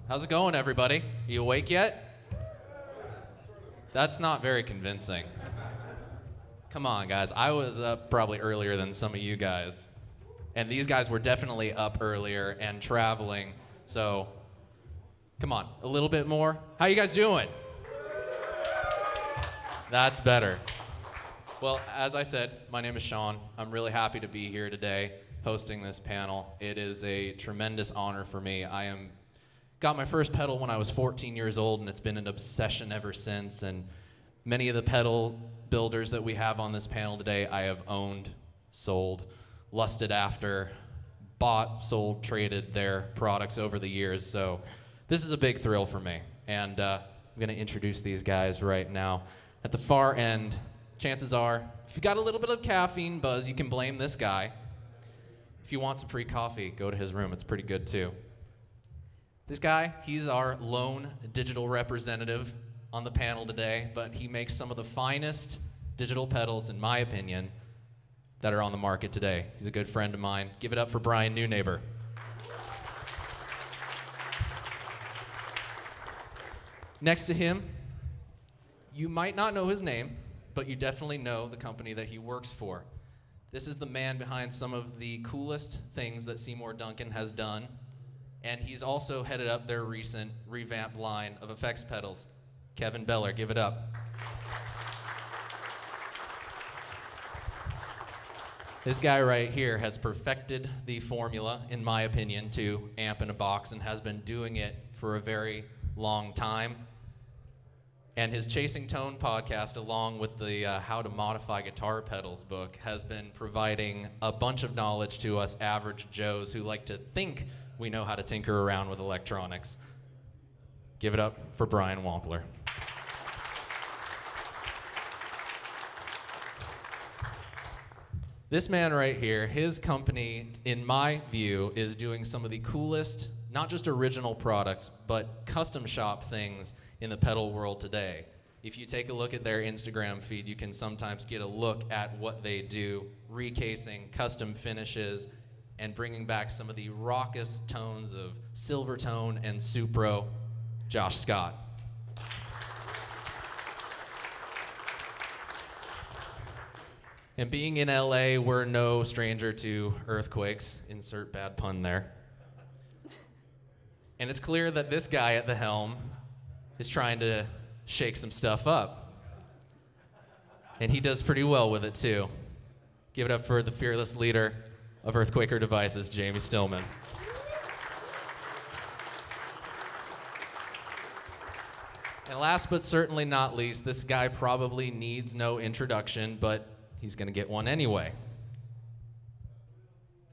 How's it going, everybody? You awake yet? That's not very convincing. Come on, guys. I was up probably earlier than some of you guys. And these guys were definitely up earlier and traveling. So, come on, a little bit more. How you guys doing? That's better. Well, as I said, my name is Sean. I'm really happy to be here today hosting this panel. It is a tremendous honor for me. Got my first pedal when I was 14 years old, and it's been an obsession ever since. And many of the pedal builders that we have on this panel today, I have owned, sold, lusted after, bought, sold, traded their products over the years. So this is a big thrill for me. And I'm going to introduce these guys right now. At the far end, chances are, if you got a little bit of caffeine buzz, you can blame this guy. If you want some free coffee, go to his room. It's pretty good, too. This guy, he's our lone digital representative on the panel today, but he makes some of the finest digital pedals, in my opinion, that are on the market today. He's a good friend of mine. Give it up for Brian Neunaber. Next to him, you might not know his name, but you definitely know the company that he works for. This is the man behind some of the coolest things that Seymour Duncan has done. And he's also headed up their recent revamped line of effects pedals. Kevin Beller, give it up. This guy right here has perfected the formula, in my opinion, to amp in a box and has been doing it for a very long time. And his Chasing Tone podcast, along with the How to Modify Guitar Pedals book, has been providing a bunch of knowledge to us average Joes who like to think we know how to tinker around with electronics. Give it up for Brian Wampler. This man right here, his company, in my view, is doing some of the coolest, not just original products, but custom shop things in the pedal world today. If you take a look at their Instagram feed, you can sometimes get a look at what they do, recasing, custom finishes, and bringing back some of the raucous tones of Silvertone and Supro. Josh Scott. And being in LA, we're no stranger to earthquakes. Insert bad pun there. And it's clear that this guy at the helm is trying to shake some stuff up. And he does pretty well with it, too. Give it up for the fearless leader of Earthquaker Devices, Jamie Stillman. And last but certainly not least, this guy probably needs no introduction, but he's going to get one anyway.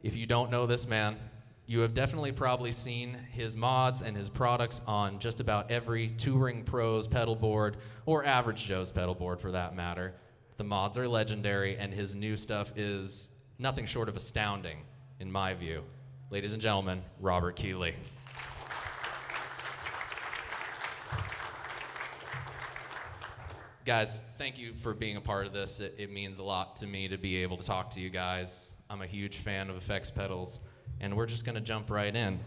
If you don't know this man, you have definitely probably seen his mods and his products on just about every Touring Pro's pedal board, or Average Joe's pedal board for that matter. The mods are legendary, and his new stuff is nothing short of astounding, in my view. Ladies and gentlemen, Robert Keeley. Guys, thank you for being a part of this. It means a lot to me to be able to talk to you guys. I'm a huge fan of effects pedals, and we're just going to jump right in.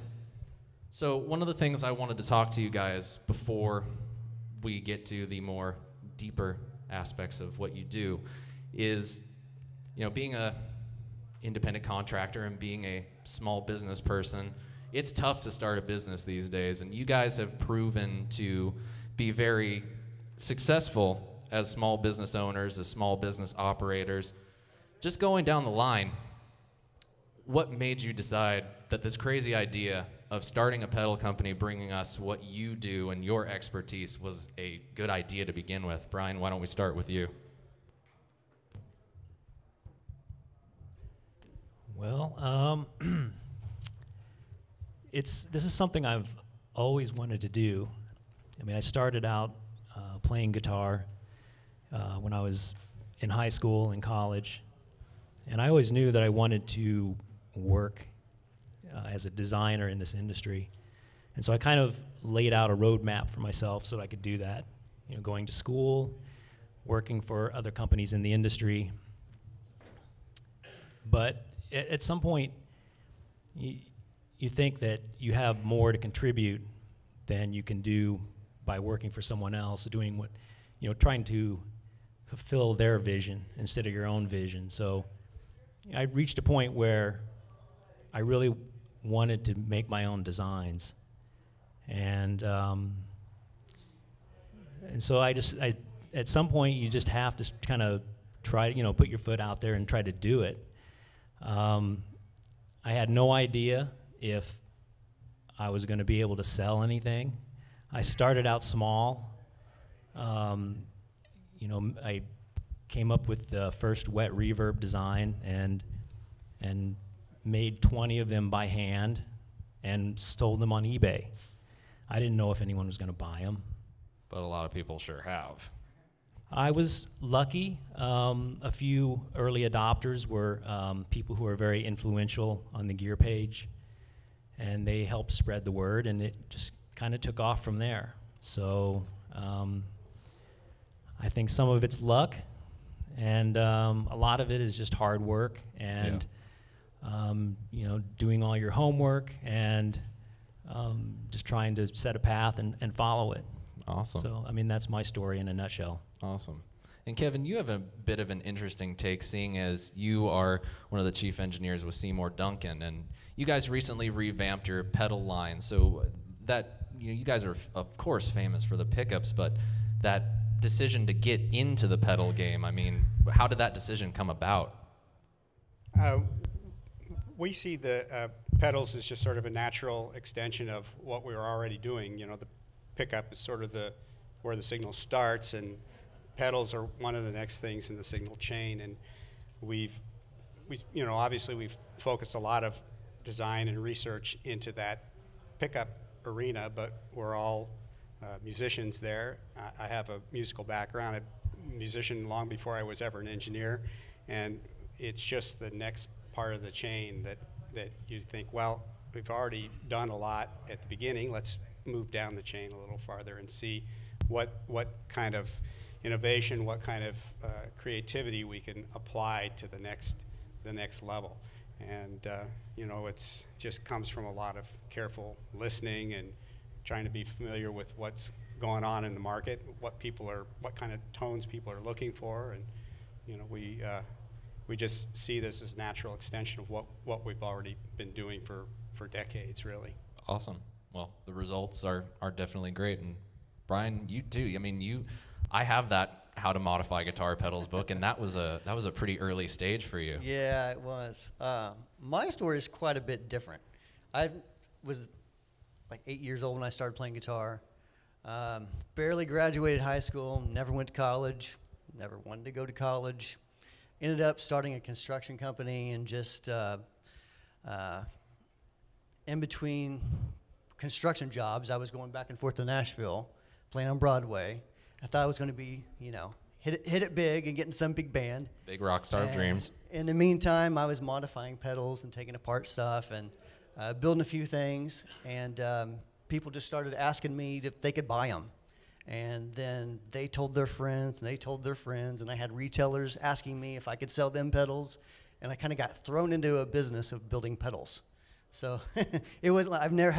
So one of the things I wanted to talk to you guys before we get to the more deeper aspects of what you do is, being a independent contractor and being a small business person, it's tough to start a business these days, and you guys have proven to be very successful as small business owners, as small business operators. Just going down the line, what made you decide that this crazy idea of starting a pedal company, bringing us what you do and your expertise, was a good idea to begin with? Brian, why don't we start with you? Well, this is something I've always wanted to do. I mean, I started out playing guitar when I was in high school and college, and I always knew that I wanted to work as a designer in this industry. And so I kind of laid out a roadmap for myself so that I could do that. Going to school, working for other companies in the industry. But at some point, you think that you have more to contribute than you can do by working for someone else, doing what, trying to fulfill their vision instead of your own vision. So I reached a point where I really wanted to make my own designs. And so at some point you just have to kind of try, put your foot out there and try to do it. I had no idea if I was going to be able to sell anything. I started out small. I came up with the first wet reverb design and made 20 of them by hand and sold them on eBay. I didn't know if anyone was going to buy them. But a lot of people sure have. I was lucky. A few early adopters were people who were very influential on the gear page, and they helped spread the word, and it just kind of took off from there. So I think some of it's luck, and a lot of it is just hard work and doing all your homework and just trying to set a path and follow it. Awesome. So, that's my story in a nutshell. Awesome. And Kevin, you have a bit of an interesting take, seeing as you are one of the chief engineers with Seymour Duncan, and you guys recently revamped your pedal line. So that you guys are, of course, famous for the pickups, but that decision to get into the pedal game, how did that decision come about? We see the pedals as just sort of a natural extension of what we were already doing. The pickup is sort of where the signal starts, and pedals are one of the next things in the signal chain. And obviously we've focused a lot of design and research into that pickup arena, but we're all musicians there. I have a musical background, a musician long before I was ever an engineer, and it's just the next part of the chain that you think, well, we've already done a lot at the beginning, let's move down the chain a little farther and see what kind of innovation, what kind of creativity we can apply to the next level. And it's just comes from a lot of careful listening and trying to be familiar with what's going on in the market, what kind of tones people are looking for, and we just see this as a natural extension of what we've already been doing for decades, really. Awesome. Well, the results are definitely great, and Brian, you too. I have that How to Modify Guitar Pedals book, and that was a pretty early stage for you. Yeah, it was. My story is quite a bit different. I was like 8 years old when I started playing guitar. Barely graduated high school, never went to college, never wanted to go to college. Ended up starting a construction company, and just in between construction jobs, I was going back and forth to Nashville, playing on Broadway. I thought I was going to be, hit it big and get in some big band. Big rock star of dreams. In the meantime, I was modifying pedals and taking apart stuff and building a few things, and people just started asking me if they could buy them. And then they told their friends, and they told their friends, and I had retailers asking me if I could sell them pedals, and I kind of got thrown into a business of building pedals. So it was I never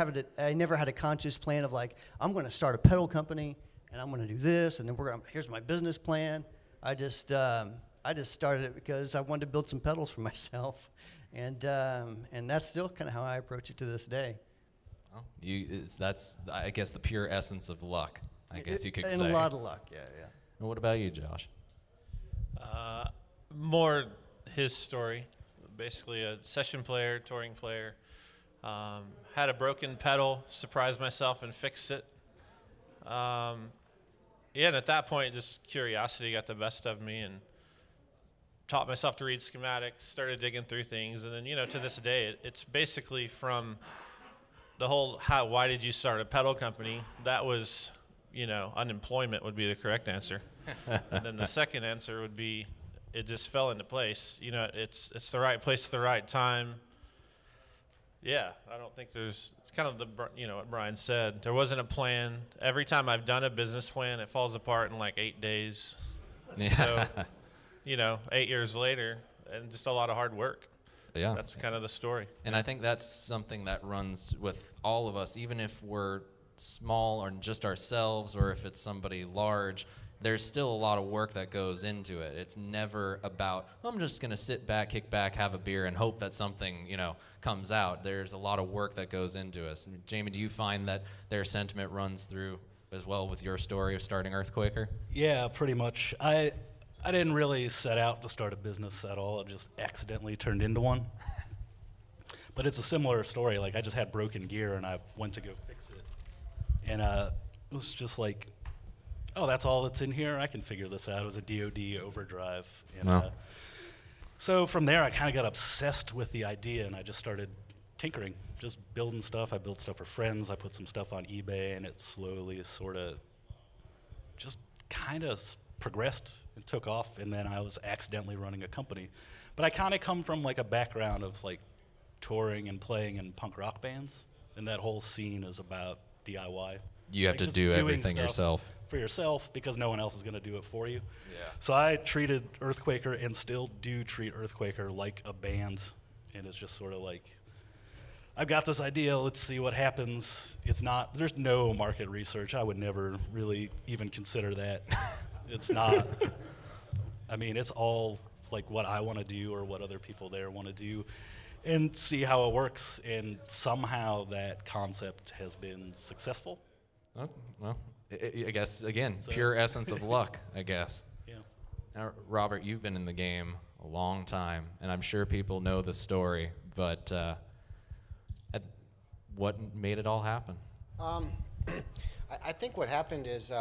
had a conscious plan of like, I'm going to start a pedal company, and I'm going to do this, and then here's my business plan. I just started it because I wanted to build some pedals for myself, and that's still kind of how I approach it to this day. Well, that's I guess the pure essence of luck. I guess you could say. And a lot of luck, yeah. And what about you, Josh? More his story. Basically a session player, touring player. Had a broken pedal, surprised myself and fixed it. And at that point, just curiosity got the best of me and taught myself to read schematics, started digging through things. And then, to this day, it's basically from the whole why did you start a pedal company? That was, unemployment would be the correct answer. And then the second answer would be it just fell into place. It's the right place at the right time. Yeah, I don't think it's kind of what Brian said. There wasn't a plan. Every time I've done a business plan, it falls apart in like 8 days. Yeah. So, 8 years later, and just a lot of hard work. Yeah. That's kind of the story. And I think that's something that runs with all of us, even if we're small or just ourselves, or if it's somebody large, there's still a lot of work that goes into it. It's never about, I'm just going to sit back, kick back, have a beer, and hope that something, you know, comes out. There's a lot of work that goes into us. And Jamie, do you find that their sentiment runs through as well with your story of starting Earthquaker? Yeah, pretty much. I didn't really set out to start a business at all. It just accidentally turned into one. But it's a similar story. Like, I just had broken gear, and I went to go fix it. And it was just like, oh, that's all that's in here? I can figure this out. It was a DoD overdrive. And, Wow. So from there, I kind of got obsessed with the idea, and I just started tinkering, just building stuff. I built stuff for friends. I put some stuff on eBay, and it slowly sort of just kind of progressed and took off, and then I was accidentally running a company. But I kind of come from like a background of like touring and playing in punk rock bands, and that whole scene is about DIY. You have Like to just do doing everything stuff yourself. for yourself because no one else is going to do it for you. Yeah. So I treated Earthquaker and still do treat Earthquaker like a band, and it's just sort of like, I've got this idea, let's see what happens. It's not, there's no market research. I would never really even consider that. It's not, I mean, it's all like what I want to do or what other people there want to do and see how it works. And somehow that concept has been successful. Oh, well, I guess, again, So- pure essence of luck, I guess. Yeah. Now, Robert, you've been in the game a long time, and I'm sure people know the story, but what made it all happen? I think what happened is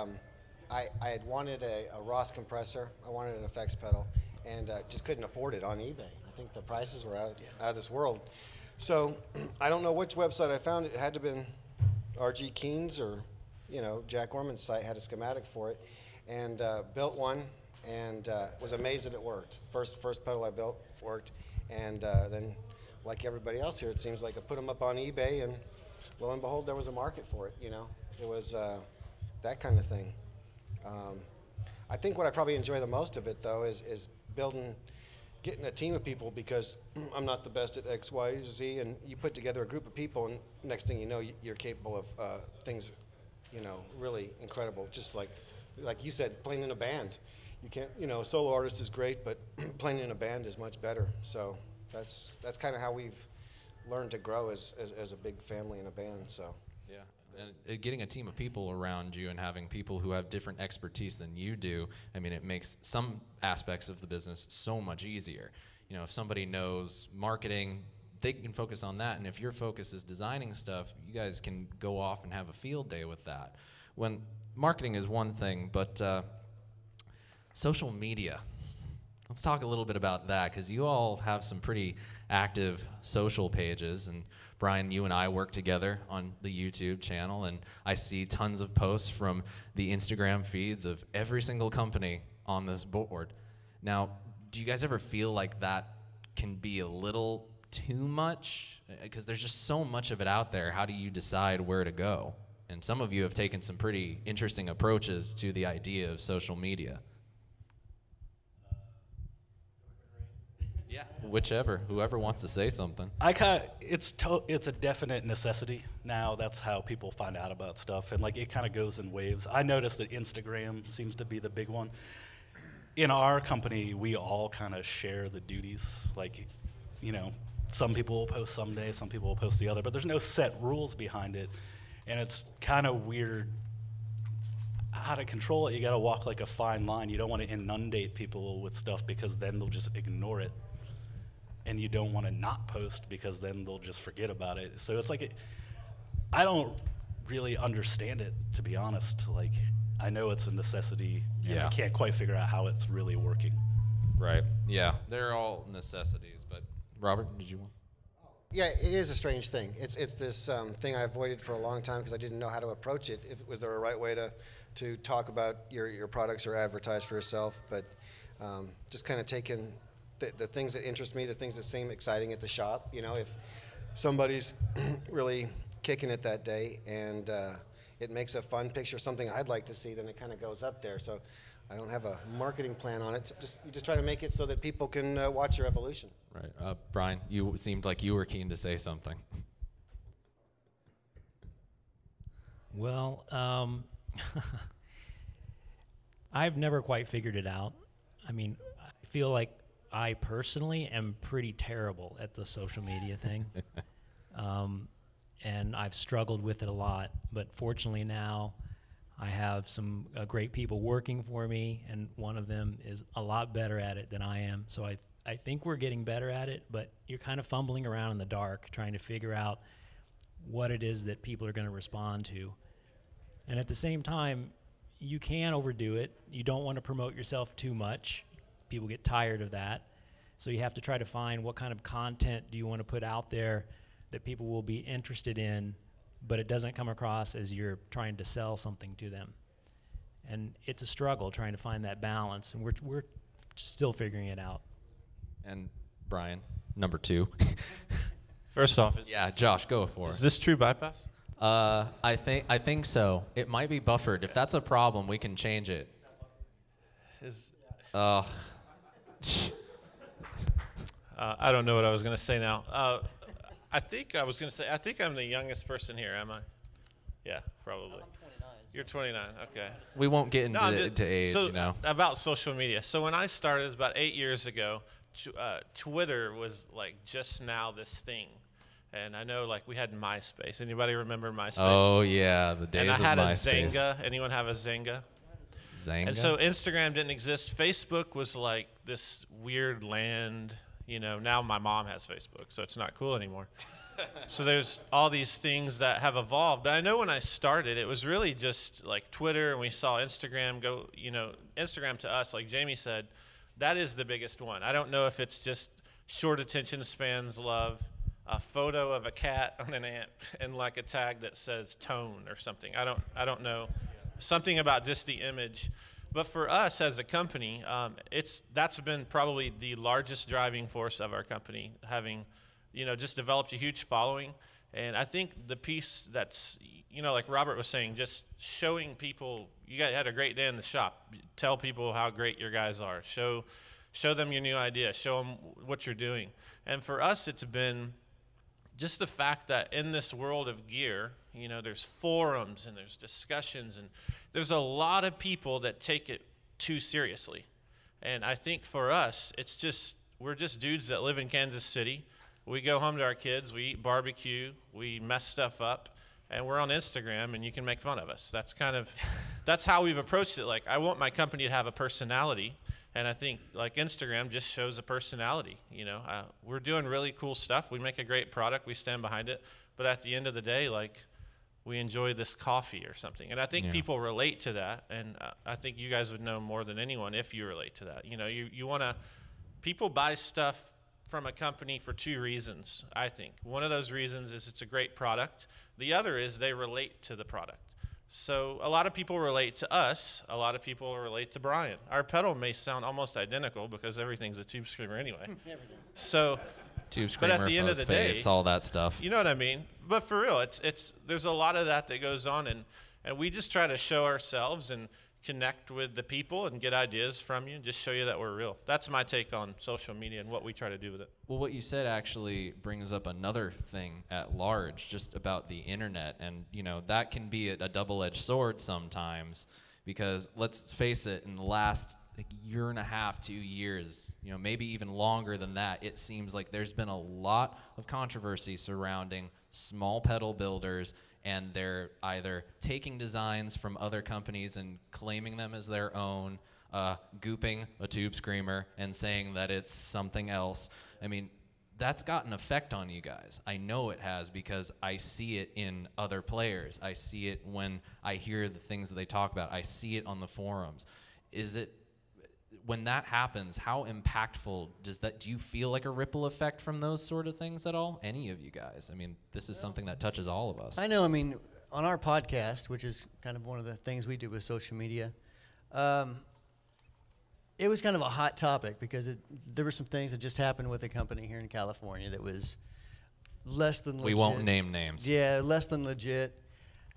I had wanted a Ross compressor. I wanted an effects pedal, and just couldn't afford it on eBay. I think the prices were out of this world. So I don't know which website I found. It had to have been RG Keen's or, you know, Jack Orman's site had a schematic for it, and built one, and was amazed that it worked. First pedal I built worked, and then, like everybody else here, it seems like I put them up on eBay, and lo and behold, there was a market for it. You know, it was that kind of thing. I think what I probably enjoy the most of it, though, is getting a team of people, because I'm not the best at X, Y, Z, and you put together a group of people, and next thing you know, you're capable of things, you know, really incredible. Just like you said, playing in a band. You can't, you know, a solo artist is great, but playing in a band is much better. So that's kind of how we've learned to grow as a big family in a band. So. Yeah, and getting a team of people around you and having people who have different expertise than you do, I mean, it makes some aspects of the business so much easier. You know, if somebody knows marketing, they can focus on that, and if your focus is designing stuff, you guys can go off and have a field day with that. When marketing is one thing, but social media. Let's talk a little bit about that, because you all have some pretty active social pages, and Brian, you and I work together on the YouTube channel, and I see tons of posts from the Instagram feeds of every single company on this board. Now, do you guys ever feel like that can be a little too much? Because there's just so much of it out there. How do you decide where to go? And some of you have taken some pretty interesting approaches to the idea of social media. Yeah, whichever, whoever wants to say something. It's a definite necessity now. That's how people find out about stuff, and like it kind of goes in waves. I noticed that Instagram seems to be the big one. In our company, we all kind of share the duties. Like, you know, some people will post some day, some people will post the other, but there's no set rules behind it, and it's kind of weird how to control it. You got to walk like a fine line. You don't want to inundate people with stuff because then they'll just ignore it. And you don't want to not post because then they'll just forget about it. So it's like, I don't really understand it, to be honest. Like, I know it's a necessity, and I can't quite figure out how it's really working. Right, yeah, they're all necessities, but Robert, did you want? Yeah, it is a strange thing. It's this thing I avoided for a long time because I didn't know how to approach it. Was there a right way to talk about your products or advertise for yourself? But just kind of taking the things that interest me, the things that seem exciting at the shop. You know, if somebody's really kicking it that day and it makes a fun picture, something I'd like to see, then it kind of goes up there. So I don't have a marketing plan on it. You just try to make it so that people can watch your evolution. Right, Brian, you seemed like you were keen to say something. Well, I've never quite figured it out. I mean, I feel like I personally am pretty terrible at the social media thing. And I've struggled with it a lot, but fortunately now I have some great people working for me, and one of them is a lot better at it than I am. So I think we're getting better at it, but you're kind of fumbling around in the dark trying to figure out what it is that people are going to respond to. And at the same time, you can overdo it. You don't want to promote yourself too much. People get tired of that. So you have to try to find what kind of content do you want to put out there that people will be interested in, but it doesn't come across as you're trying to sell something to them. And it's a struggle trying to find that balance, and we're still figuring it out. And Brian, number 2. First off, Yeah, Josh, go for is it. this true bypass? I think so. It might be buffered. If that's a problem, we can change it. I don't know what I was going to say now. I think I'm the youngest person here, am I? Yeah, probably. I'm 29. You're 29, okay. We won't get into, No, into age, so you know. about social media. So when I started, it was about 8 years ago, Twitter was like just now this thing. And I know like we had MySpace. Anybody remember MySpace? Oh, yeah, the days and I of had MySpace. a Zynga. Anyone have a Zynga? Zynga? And so Instagram didn't exist. Facebook was like this weird land. You know, now my mom has Facebook, so it's not cool anymore. So there's all these things that have evolved. But I know when I started, it was really just like Twitter, and we saw Instagram go, you know, Instagram to us, like Jamie said, that is the biggest one. I don't know if it's just short attention spans love, a photo of a cat on an amp, and like a tag that says tone or something. I don't know. Something about just the image. But for us as a company, that's been probably the largest driving force of our company, having, you know, just developed a huge following. And I think the piece that's, you know, like Robert was saying, just showing people, you guys had a great day in the shop. Tell people how great your guys are. Show them your new idea. Show them what you're doing. And for us, it's been just the fact that in this world of gear, you know, there's forums and there's discussions, and there's a lot of people that take it too seriously. And I think for us, we're just dudes that live in Kansas City. We go home to our kids, we eat barbecue, we mess stuff up, and we're on Instagram, and you can make fun of us. That's how we've approached it. Like, I want my company to have a personality, and I think like Instagram just shows a personality. You know, we're doing really cool stuff. We make a great product. We stand behind it. But at the end of the day, like, we enjoy this coffee or something. And I think people relate to that. And I think you guys would know more than anyone if you relate to that. You know, you want to, people buy stuff from a company for 2 reasons, I think. One of those reasons is it's a great product. The other is they relate to the product. So a lot of people relate to us. A lot of people relate to Brian. Our pedal may sound almost identical because everything's a tube screamer anyway. So, Tube screamer, but at the end of the day, all that stuff. you know what I mean? But for real, there's a lot of that goes on, and we just try to show ourselves and connect with the people and get ideas from you, just show you that we're real. That's my take on social media and what we try to do with it. Well, what you said actually brings up another thing at large, just about the internet. And, you know, that can be a double-edged sword sometimes, because let's face it, in the last year and a half, 2 years, you know, maybe even longer than that, it seems like there's been a lot of controversy surrounding small pedal builders, and they're either taking designs from other companies and claiming them as their own, gooping a tube screamer and saying that it's something else. I mean, that's got an effect on you guys. I know it has, because I see it in other players. I see it when I hear the things that they talk about. I see it on the forums. When that happens, how impactful do you feel like a ripple effect from those sort of things at all? Any of you guys? I mean, this is something that touches all of us. I know, I mean, on our podcast, which is kind of one of the things we do with social media, it was kind of a hot topic because there were some things that just happened with a company here in California that was less than legit. We won't name names. Yeah, less than legit.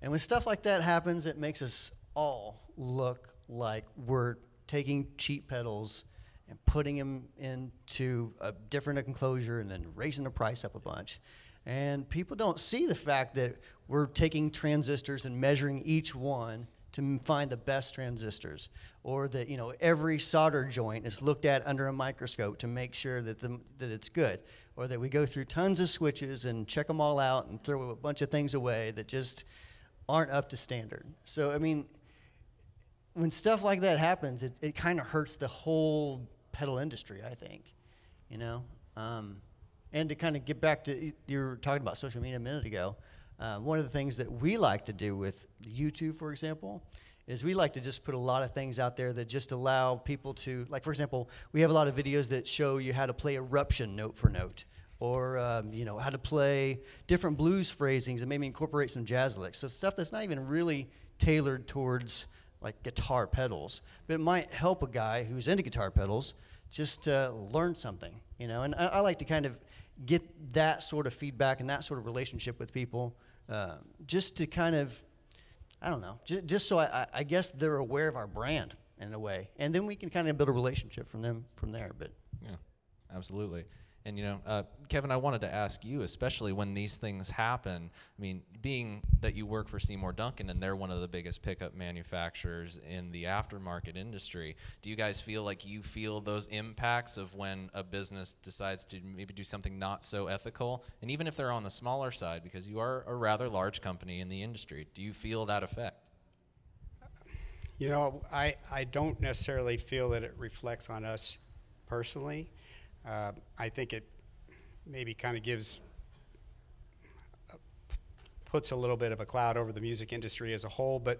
And when stuff like that happens, it makes us all look like we're taking cheap pedals and putting them into a different enclosure and then raising the price up a bunch. And people don't see the fact that we're taking transistors and measuring each one to find the best transistors, or that, you know, every solder joint is looked at under a microscope to make sure that that it's good, or that we go through tons of switches and check them all out and throw a bunch of things away that just aren't up to standard. So I mean, when stuff like that happens, it kind of hurts the whole pedal industry, I think, you know. And to kind of get back to, you were talking about social media a minute ago, one of the things that we like to do with YouTube, for example, is we like to just put a lot of things out there that just allow people to, like, for example, we have a lot of videos that show you how to play eruption note for note, or you know, how to play different blues phrasings and maybe incorporate some jazz licks. So stuff that's not even really tailored towards like guitar pedals, but it might help a guy who's into guitar pedals just learn something, you know. And I like to kind of get that sort of feedback and that sort of relationship with people, just to kind of, I don't know, just so I guess they're aware of our brand in a way, and then we can kind of build a relationship from there. But yeah, absolutely. And you know, Kevin, I wanted to ask you, especially when these things happen. I mean, being that you work for Seymour Duncan and they're one of the biggest pickup manufacturers in the aftermarket industry, do you guys feel like you feel those impacts of when a business decides to maybe do something not so ethical? And even if they're on the smaller side, because you are a rather large company in the industry, do you feel that effect? You know, I don't necessarily feel that it reflects on us personally. I think it maybe kind of puts a little bit of a cloud over the music industry as a whole, but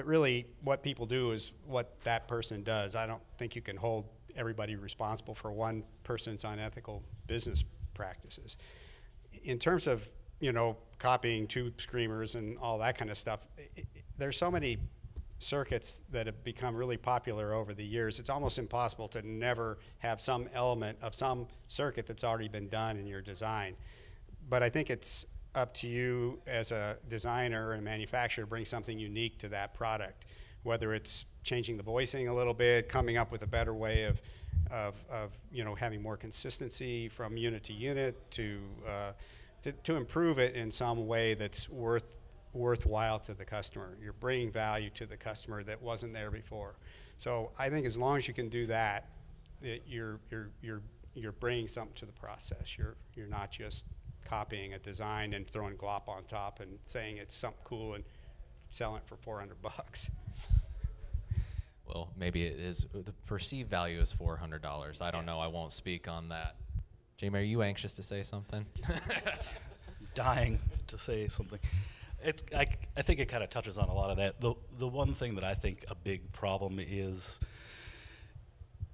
really what people do is what that person does. I don't think you can hold everybody responsible for one person's unethical business practices. In terms of, you know, copying tube screamers and all that kind of stuff, there's so many circuits that have become really popular over the years. It's almost impossible to never have some element of some circuit that's already been done in your design. But I think it's up to you as a designer and manufacturer to bring something unique to that product, whether it's changing the voicing a little bit, coming up with a better way of you know, having more consistency from unit to unit, to improve it in some way that's worthwhile to the customer. You're bringing value to the customer that wasn't there before. So I think as long as you can do that, you're bringing something to the process. You're not just copying a design and throwing glop on top and saying it's something cool and selling it for $400. Well, maybe it is, the perceived value is $400. I don't know. I won't speak on that. Jamie, are you anxious to say something? Dying to say something. I think it kind of touches on a lot of that. The one thing that I think a big problem is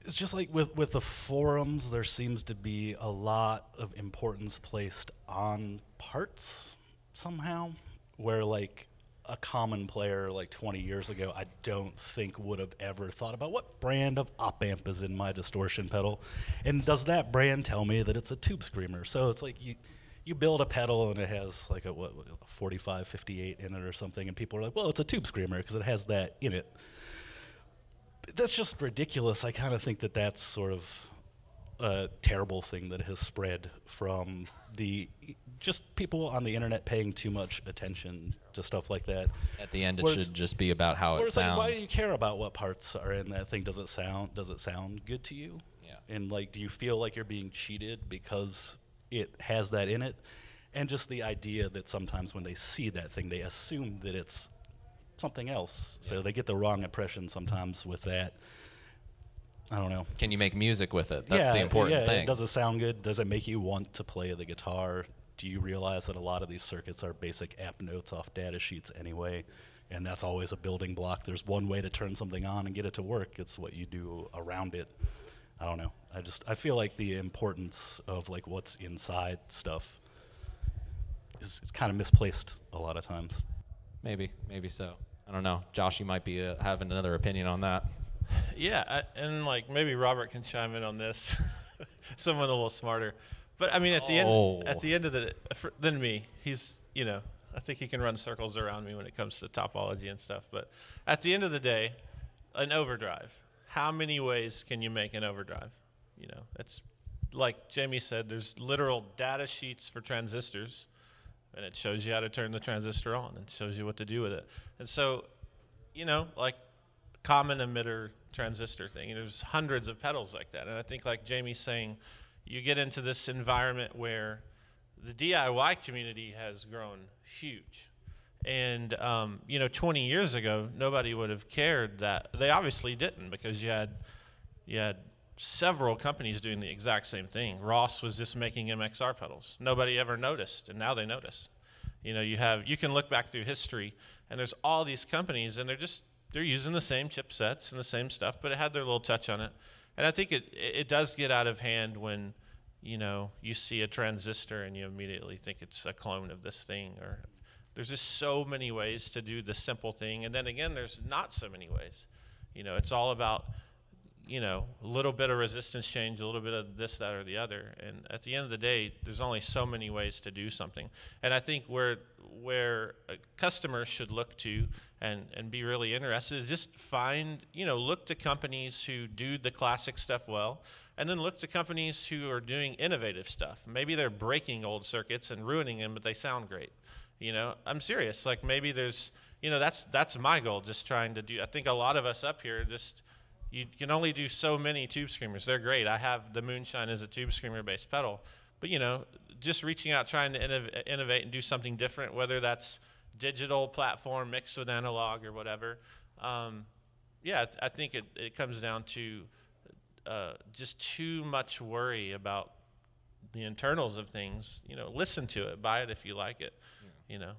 just like with the forums, there seems to be a lot of importance placed on parts somehow, where like a common player like 20 years ago, I don't think would have ever thought about what brand of op amp is in my distortion pedal, and does that brand tell me that it's a tube screamer? So it's like you build a pedal and it has like a 45, 58 in it or something, and people are like, well, it's a tube screamer because it has that in it. But that's just ridiculous. I kind of think that that's sort of a terrible thing that has spread from just people on the internet paying too much attention to stuff like that. At the end, it should just be about how it sounds. Like, why do you care about what parts are in that thing? Does it sound good to you? Yeah. And like, do you feel like you're being cheated because it has that in it? And just the idea that sometimes when they see that thing, they assume that it's something else. Yeah. So they get the wrong impression sometimes with that. I don't know. Can you make music with it? That's the important thing. Does it sound good? Does it make you want to play the guitar? Do you realize that a lot of these circuits are basic app notes off data sheets anyway? And that's always a building block. There's one way to turn something on and get it to work. It's what you do around it. I don't know. I feel like the importance of like what's inside stuff is kind of misplaced a lot of times. Maybe so. I don't know. Josh, you might be having another opinion on that. Yeah, and like maybe Robert can chime in on this. Someone a little smarter, but I mean at the end of the than me, he's, you know, I think he can run circles around me when it comes to topology and stuff. But at the end of the day, an overdrive. How many ways can you make an overdrive? You know, that's like Jamie said, there's literal data sheets for transistors, and it shows you how to turn the transistor on and shows you what to do with it. And so, you know, like common emitter transistor thing, you know, there's hundreds of pedals like that. And I think, like Jamie's saying, you get into this environment where the DIY community has grown huge. And, you know, 20 years ago, nobody would have cared that. They obviously didn't, because you had several companies doing the exact same thing. Ross was just making MXR pedals. Nobody ever noticed, and now they notice. You know, you can look back through history, and there's all these companies, and they're using the same chipsets and the same stuff, but it had their little touch on it. And I think it does get out of hand when, you know, you see a transistor and you immediately think it's a clone of this thing. Or there's just so many ways to do the simple thing, and then again, there's not so many ways. You know, it's all about, you know, a little bit of resistance change, a little bit of this, that, or the other. And at the end of the day, there's only so many ways to do something. And I think where customers should look to and be really interested is just find, you know, look to companies who do the classic stuff well, and then look to companies who are doing innovative stuff. Maybe they're breaking old circuits and ruining them, but they sound great. You know, I'm serious. Like, maybe there's, you know, that's my goal, just trying to do. I think a lot of us up here just, you can only do so many tube screamers. They're great. I have the Moonshine as a tube screamer based pedal, but, you know, just reaching out, trying to innovate and do something different, whether that's digital platform mixed with analog or whatever. Yeah, I think it comes down to just too much worry about the internals of things. You know, listen to it, buy it if you like it. Yeah. You know,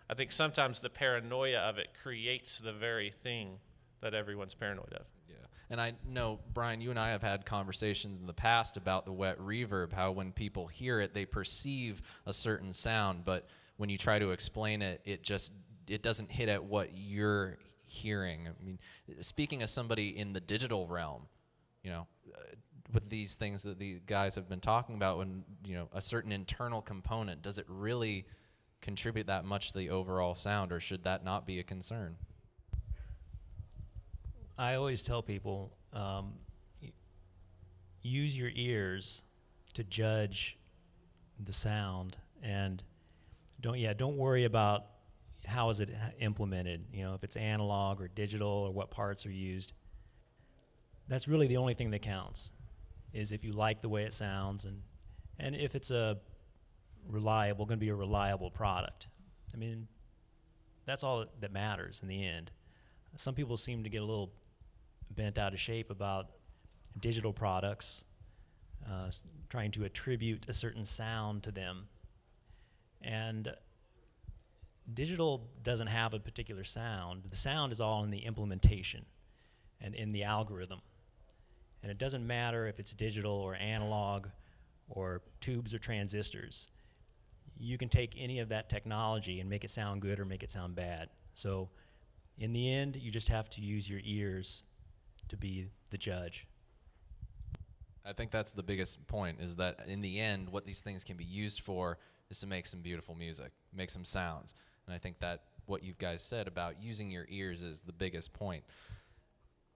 I think sometimes the paranoia of it creates the very thing that everyone's paranoid of. Yeah, and I know, Brian, you and I have had conversations in the past about the wet reverb, how when people hear it, they perceive a certain sound, but when you try to explain it, it doesn't hit at what you're hearing. I mean, speaking as somebody in the digital realm, you know, with these things that the guys have been talking about, when, you know, a certain internal component, does it really contribute that much to the overall sound, or should that not be a concern? I always tell people, use your ears to judge the sound, and don't worry about how is it implemented. You know, if it's analog or digital or what parts are used. That's really the only thing that counts, is if you like the way it sounds, and if it's going to be a reliable product. I mean, that's all that matters in the end. Some people seem to get a little bent out of shape about digital products, trying to attribute a certain sound to them. And digital doesn't have a particular sound. The sound is all in the implementation and in the algorithm. And it doesn't matter if it's digital or analog or tubes or transistors. You can take any of that technology and make it sound good or make it sound bad. So in the end, you just have to use your ears to be the judge. I think that's the biggest point, is that in the end, what these things can be used for is to make some beautiful music, make some sounds. And I think that what you guys said about using your ears is the biggest point.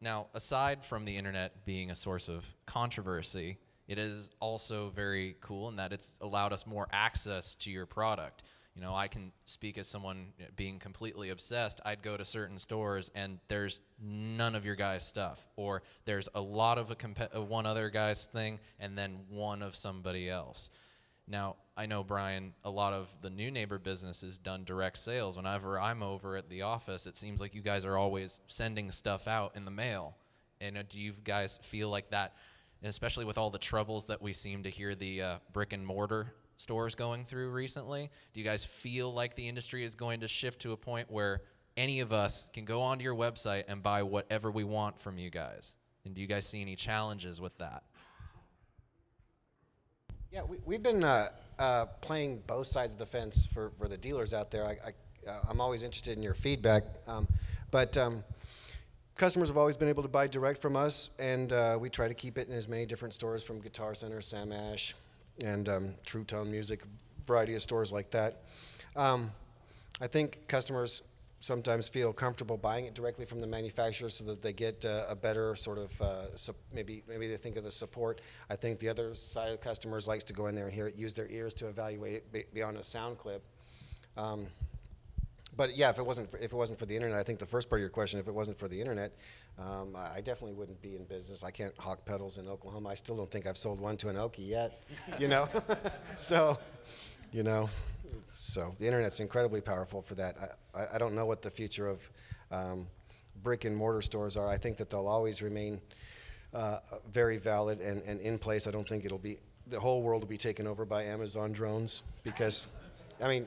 Now, aside from the internet being a source of controversy, it is also very cool in that it's allowed us more access to your product. You know, I can speak as someone being completely obsessed. I'd go to certain stores and there's none of your guys' stuff, or there's a lot of one other guy's thing and then one of somebody else. Now, I know, Brian, a lot of the Neunaber business is done direct sales. Whenever I'm over at the office, it seems like you guys are always sending stuff out in the mail. And do you guys feel like that, especially with all the troubles that we seem to hear the brick and mortar stores going through recently, do you guys feel like the industry is going to shift to a point where any of us can go onto your website and buy whatever we want from you guys? And do you guys see any challenges with that? Yeah, we've been playing both sides of the fence for the dealers out there. I'm always interested in your feedback, but customers have always been able to buy direct from us, and we try to keep it in as many different stores, from Guitar Center, Sam Ash, and True Tone Music, variety of stores like that. I think customers sometimes feel comfortable buying it directly from the manufacturer so that they get a better sort of, maybe they think of the support. I think the other side of customers likes to go in there and hear it, use their ears to evaluate it beyond a sound clip. But yeah, if it wasn't for the internet, I think the first part of your question, if it wasn't for the internet, I definitely wouldn't be in business. I can't hawk pedals in Oklahoma. I still don't think I've sold one to an Okie yet, you know. So, you know, so the internet's incredibly powerful for that. I don't know what the future of brick and mortar stores are. I think that they'll always remain very valid and in place. I don't think the whole world will be taken over by Amazon drones because, I mean,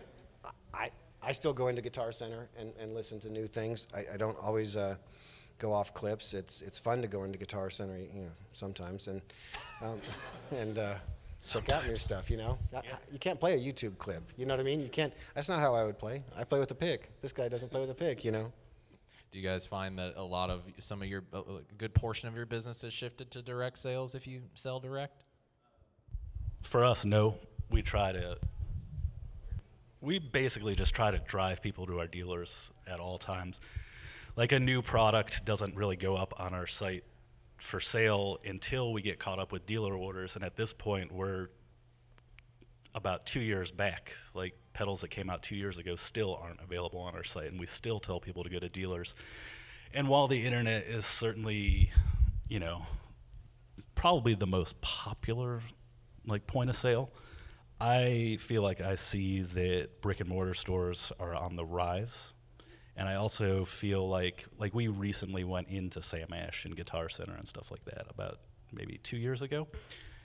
I still go into Guitar Center and listen to new things. I don't always go off clips. It's fun to go into Guitar Center, you know, sometimes and check out new stuff. You know, you can't play a YouTube clip. You know what I mean? You can't. That's not how I would play. I play with a pick. This guy doesn't play with a pick. You know. Do you guys find that a good portion of your business has shifted to direct sales if you sell direct? For us, no. We basically just try to drive people to our dealers at all times. Like a new product doesn't really go up on our site for sale until we get caught up with dealer orders, and at this point we're about 2 years back. Like pedals that came out 2 years ago still aren't available on our site, and we still tell people to go to dealers. And while the internet is certainly, you know, probably the most popular like point of sale, I feel like I see that brick and mortar stores are on the rise. And I also feel like we recently went into Sam Ash and Guitar Center and stuff like that about maybe 2 years ago.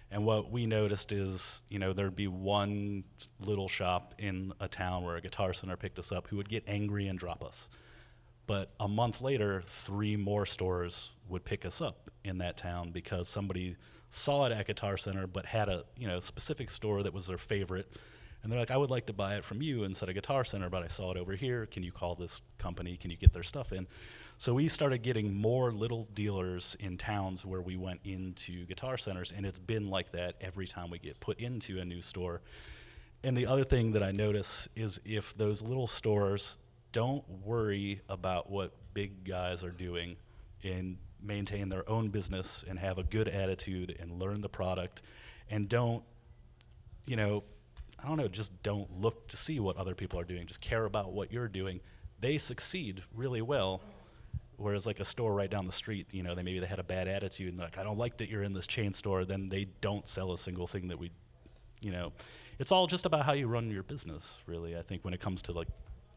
And what we noticed is, you know, there'd be one little shop in a town where a Guitar Center picked us up who would get angry and drop us. But a month later, 3 more stores would pick us up in that town because somebody saw it at Guitar Center but had a, you know, specific store that was their favorite. And they're like, I would like to buy it from you instead of Guitar Center, but I saw it over here. Can you call this company? Can you get their stuff in? So we started getting more little dealers in towns where we went into Guitar Centers, and it's been like that every time we get put into a new store. And the other thing that I notice is if those little stores don't worry about what big guys are doing and maintain their own business and have a good attitude and learn the product and don't, you know, I don't know, just don't look to see what other people are doing, just care about what you're doing, they succeed really well. Whereas like a store right down the street, you know, they had a bad attitude and like, I don't like that you're in this chain store, then they don't sell a single thing that we, you know. It's all just about how you run your business, really, I think, when it comes to like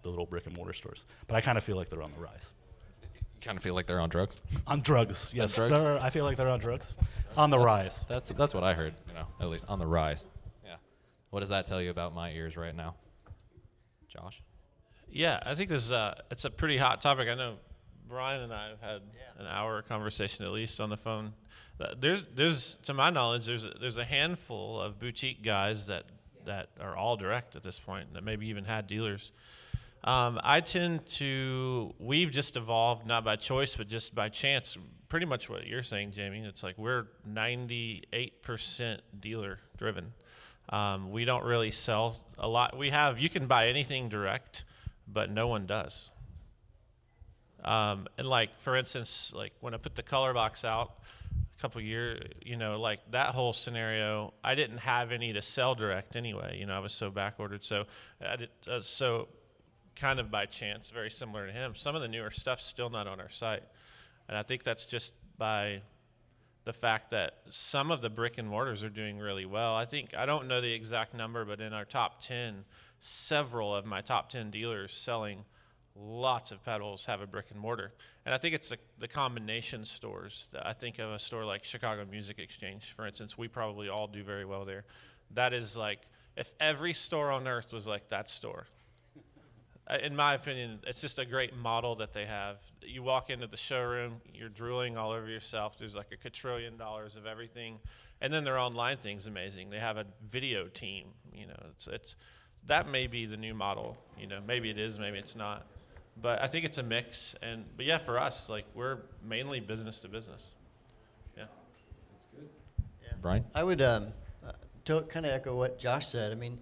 the little brick and mortar stores. But I kind of feel like they're on the rise. You kind of feel like they're on drugs? On drugs, yes. On drugs? I feel like they're on drugs. On the rise. That's what I heard, you know, at least on the rise. Yeah. What does that tell you about my ears right now? Josh? Yeah, I think this is it's a pretty hot topic. I know Brian and I have had an hour conversation at least on the phone. There's to my knowledge, there's a handful of boutique guys that are all direct at this point, that maybe even had dealers. We've just evolved, not by choice, but just by chance, pretty much what you're saying, Jamie. It's like we're 98% dealer driven. We don't really sell a lot. You can buy anything direct, but no one does. And like, for instance, like when I put the color box out a couple years, you know, like that whole scenario, I didn't have any to sell direct anyway. You know, I was so back ordered. So so kind of by chance, very similar to him. Some of the newer stuff's still not on our site. And I think that's just by the fact that some of the brick and mortars are doing really well. I don't know the exact number, but in our top 10, several of my top 10 dealers selling lots of pedals have a brick and mortar. And I think it's the combination stores. I think of a store like Chicago Music Exchange, for instance. We probably all do very well there. That is like, if every store on earth was like that store. In my opinion, it's just a great model that they have. You walk into the showroom, you're drooling all over yourself. There's like $1 trillion of everything. And then their online thing's amazing. They have a video team. You know, it's that may be the new model. You know, maybe it is, maybe it's not. But I think it's a mix. But yeah, for us, like we're mainly business to business. Yeah. That's good. Yeah. Brian? I would kind of echo what Josh said. I mean,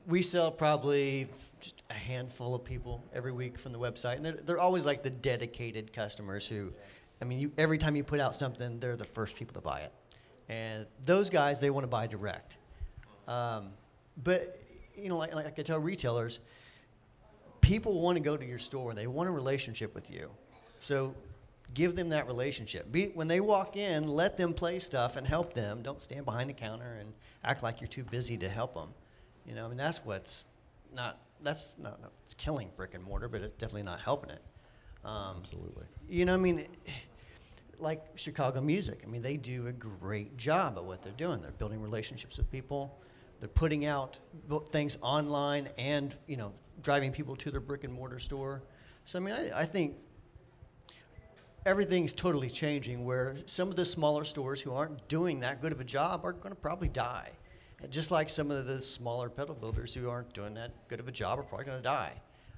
we sell probably just a handful of people every week from the website, and they're always like the dedicated customers who, I mean, every time you put out something, they're the first people to buy it. And those guys, they want to buy direct. But, you know, like I tell retailers, people want to go to your store. They want a relationship with you. So give them that relationship. When they walk in, let them play stuff and help them. Don't stand behind the counter and act like you're too busy to help them. You know, I mean, it's killing brick and mortar, but it's definitely not helping it. Absolutely. You know, I mean, like Chicago Music, I mean, they do a great job at what they're doing. They're building relationships with people. They're putting out things online and, you know, driving people to their brick and mortar store. So, I mean, I think everything's totally changing where some of the smaller stores who aren't doing that good of a job are going to probably die. And just like some of the smaller pedal builders who aren't doing that good of a job are probably going to die.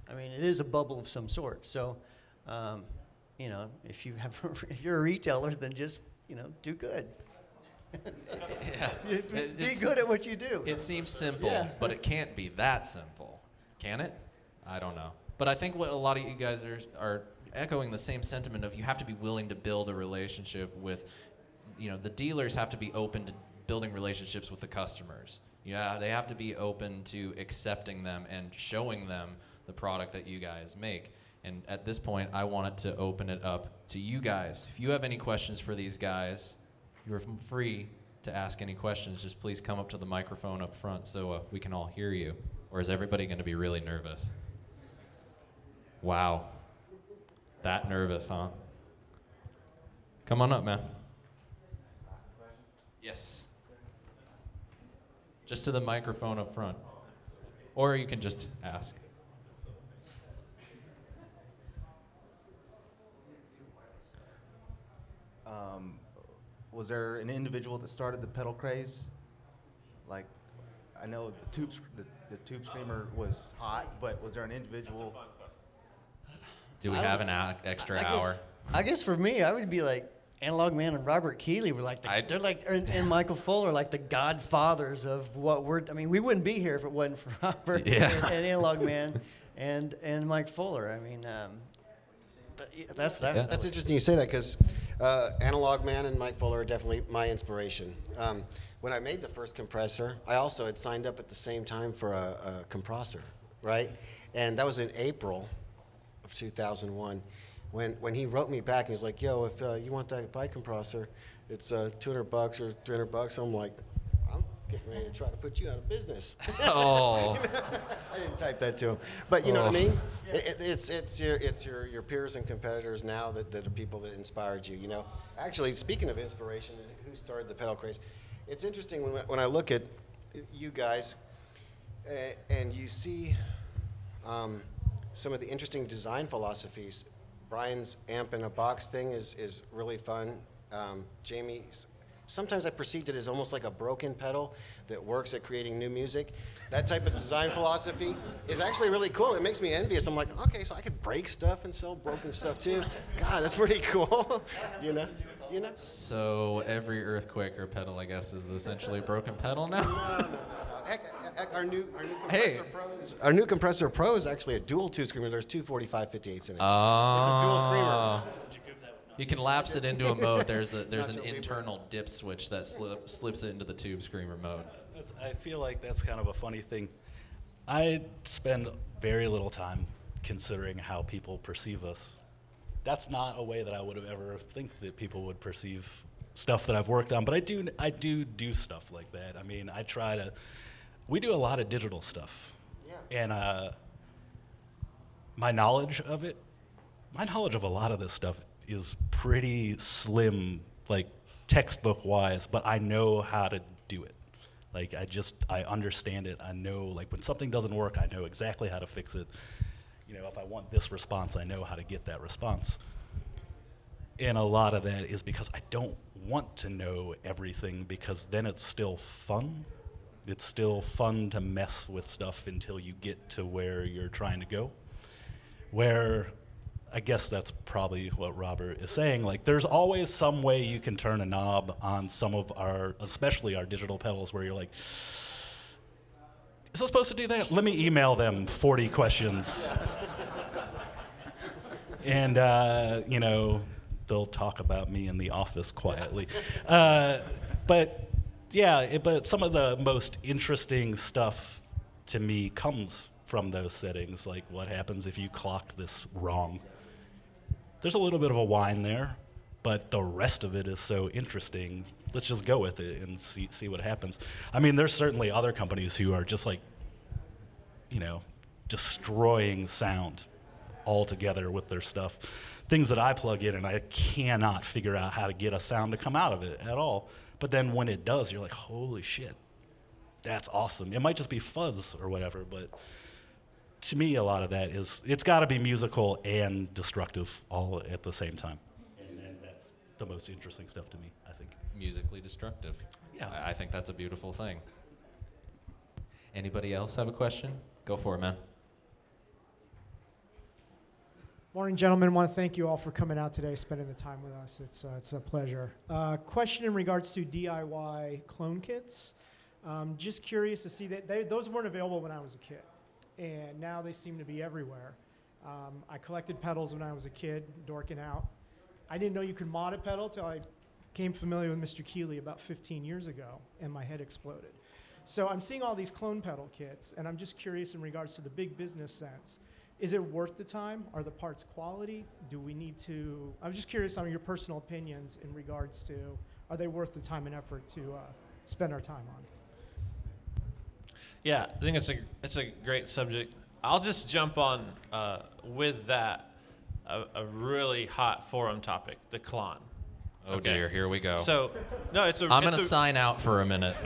I mean, it is a bubble of some sort. So, you know, if you're a retailer, then just, you know, do good. Yeah. Be good at what you do. It seems simple, Yeah. but it can't be that simple. Can it? I don't know. But I think what a lot of you guys are echoing the same sentiment of you have to be willing to build a relationship with, you know, the dealers have to be open to building relationships with the customers. Yeah, they have to be open to accepting them and showing them the product that you guys make. And at this point, I wanted to open it up to you guys. If you have any questions for these guys, you're free to ask any questions. Just please come up to the microphone up front so we can all hear you. Or is everybody going to be really nervous? Wow. That nervous, huh? Come on up, man. Yes. Just to the microphone up front. Or you can just ask. Was there an individual that started the pedal craze? Like, I know the tube screamer was hot, but was there an individual? Do we have an extra hour? I guess for me, I would be like Analog Man and Robert Keeley were like they're like and Michael Fuller like the godfathers of what I mean, we wouldn't be here if it wasn't for Robert and Analog Man and Mike Fuller. I mean, that's interesting you say that because Analog Man and Mike Fuller are definitely my inspiration. When I made the first compressor, I also had signed up at the same time for a compressor, right? And that was in April of 2001. When he wrote me back and he was like, "Yo, if you want that bike compressor, it's $200 or $300." I'm like, "I'm getting ready to try to put you out of business." Oh. I didn't type that to him, but you know what I mean. It's your peers and competitors now that are people that inspired you. You know, actually, speaking of inspiration, who started the pedal craze? It's interesting when I look at you guys and you see some of the interesting design philosophies. Brian's amp in a box thing is really fun. Jamie's, sometimes I perceived it as almost like a broken pedal that works at creating new music. That type of design philosophy is actually really cool. It makes me envious. I'm like, okay, so I could break stuff and sell broken stuff too. God, that's pretty cool. You know? So every earthquake or pedal, I guess, is essentially a broken pedal now? No. Heck, our new compressor our new compressor pro is actually a dual tube screamer. There's two 45/58s in it. It's a dual screamer. You can lapse it into a mode. There's an internal dip switch that slips it into the tube screamer mode. I feel like that's kind of a funny thing. I spend very little time considering how people perceive us. That's not a way that I would have ever think that people would perceive stuff that I've worked on, but I do stuff like that. I mean, we do a lot of digital stuff. Yeah. And my knowledge of a lot of this stuff is pretty slim, like textbook-wise, but I know how to do it. Like, I understand it. I know, like, when something doesn't work, I know exactly how to fix it. You know, if I want this response, I know how to get that response. And a lot of that is because I don't want to know everything, because then it's still fun. It's still fun to mess with stuff until you get to where you're trying to go. Where, I guess that's probably what Robert is saying, like, there's always some way you can turn a knob on some of especially our digital pedals, where you're like, Is it supposed to do that? Let me email them 40 questions. And, you know, they'll talk about me in the office quietly. But yeah, but some of the most interesting stuff to me comes from those settings, like what happens if you clock this wrong. There's a little bit of a whine there, but the rest of it is so interesting. Let's just go with it and see what happens. I mean, there's certainly other companies who are just like, you know, destroying sound altogether with their stuff. Things that I plug in and I cannot figure out how to get a sound to come out of it at all. But then when it does, you're like, holy shit, that's awesome. It might just be fuzz or whatever, but to me, a lot of that is, it's got to be musical and destructive all at the same time. And that's the most interesting stuff to me, I think. Musically destructive. Yeah. I think that's a beautiful thing. Anybody else have a question? Go for it, man. Morning, gentlemen. I want to thank you all for coming out today, spending the time with us. It's a pleasure. Question in regards to DIY clone kits. Just curious to see that those weren't available when I was a kid, and now they seem to be everywhere. I collected pedals when I was a kid, dorking out. I didn't know you could mod a pedal till I became familiar with Mr. Keeley about 15 years ago, and my head exploded. So I'm seeing all these clone pedal kits, and I'm just curious in regards to the big business sense. Is it worth the time? Are the parts quality? Do we need to? I'm just curious on your personal opinions in regards to, are they worth the time and effort to spend our time on? Yeah, I think it's a great subject. I'll just jump on with that a really hot forum topic, the clon. Oh dear, here we go. So, no, I'm gonna sign out for a minute.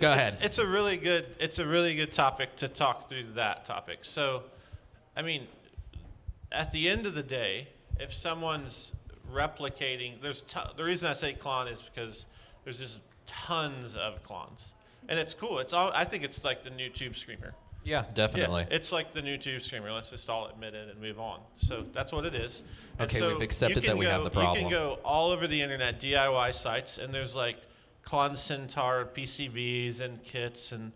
Go ahead. It's a really good topic to talk through that topic. So, I mean, at the end of the day, if someone's replicating, the reason I say clone is because there's just tons of clones, and it's cool. I think it's like the new Tube Screamer. Yeah, definitely. Yeah, it's like the new Tube Screamer. Let's just all admit it and move on. So that's what it is. Okay, so we've accepted that we have the problem. You can go all over the internet, DIY sites, and there's like Clon Centaur PCBs and kits, and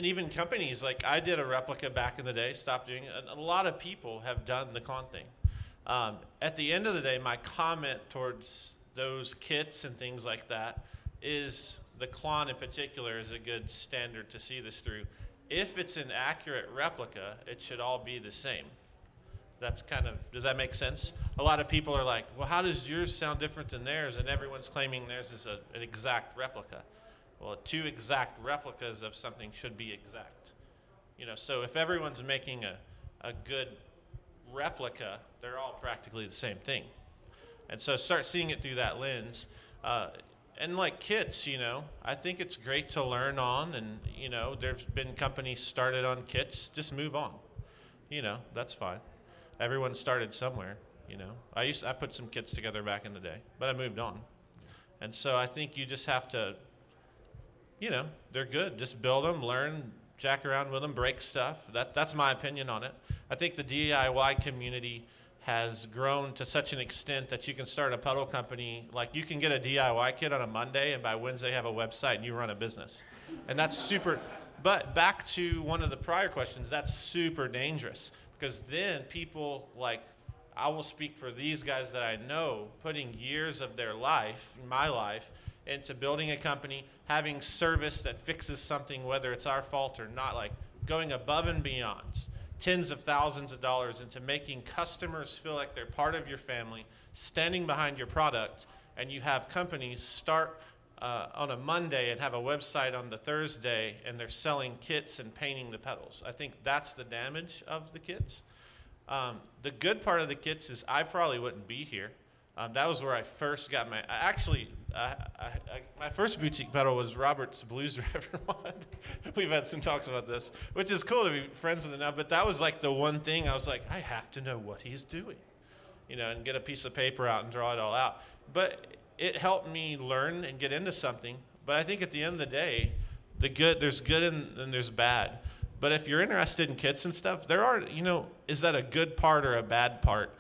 even companies. Like I did a replica back in the day, stopped doing it. A lot of people have done the clon thing. At the end of the day, my comment towards those kits and things like that is the clon in particular is a good standard to see this through. If it's an accurate replica, it should all be the same. That's kind of, does that make sense? A lot of people are like, well, how does yours sound different than theirs? And everyone's claiming theirs is an exact replica. Well, 2 exact replicas of something should be exact. You know, so if everyone's making a good replica, they're all practically the same thing. And so start seeing it through that lens. And like kits, you know, I think it's great to learn on, and, you know, there's been companies started on kits, just move on. You know, that's fine. Everyone started somewhere, you know. I put some kits together back in the day, but I moved on. And so I think you just have to, you know, they're good. Just build them, learn, jack around with them, break stuff. That's my opinion on it. I think the DIY community has grown to such an extent that you can start a pedal company. Like you can get a DIY kit on a Monday, and by Wednesday have a website and you run a business. And that's super. But back to one of the prior questions, that's super dangerous. Because then people, like, I will speak for these guys that I know, putting years of their life, my life, into building a company, having service that fixes something, whether it's our fault or not, like going above and beyond, tens of thousands of dollars into making customers feel like they're part of your family, standing behind your product, and you have companies start on a Monday and have a website on the Thursday, and they're selling kits and painting the pedals. I think that's the damage of the kits. The good part of the kits is I probably wouldn't be here. That was where I first got my, my first boutique pedal was Robert's Blues Driver one. We've had some talks about this, which is cool to be friends with him now, but that was like the one thing I was like, I have to know what he's doing, you know, and get a piece of paper out and draw it all out. But it helped me learn and get into something. But I think at the end of the day, there's good and there's bad. But if you're interested in kits and stuff, there are, you know, is that a good part or a bad part?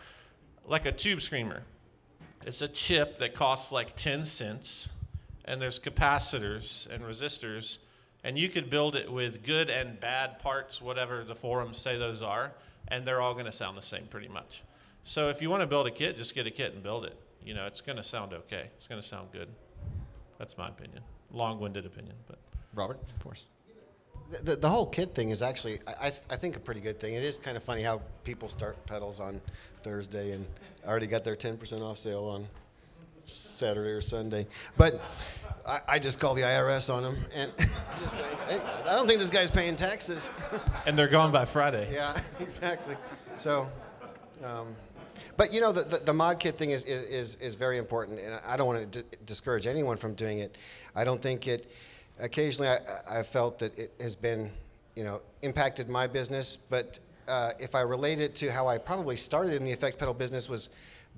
Like a Tube Screamer. It's a chip that costs like 10 cents, and there's capacitors and resistors, And you could build it with good and bad parts, whatever the forums say those are, and they're all going to sound the same pretty much. So if you want to build a kit, just get a kit and build it. You know, it's going to sound okay. It's going to sound good. That's my opinion. Long-winded opinion, but Robert, of course. The whole kit thing is actually, I think, a pretty good thing. It is kind of funny how people start pedals on Thursday and already got their 10% off sale on Saturday or Sunday. But I just call the IRS on them and just say, hey, I don't think this guy's paying taxes. And they're gone by Friday. Yeah, exactly. So, but you know, the mod kit thing is very important, and I don't want to discourage anyone from doing it. I don't think it. Occasionally, I've felt that it has been, you know, impacted my business. But if I relate it to how I probably started in the effect pedal business, was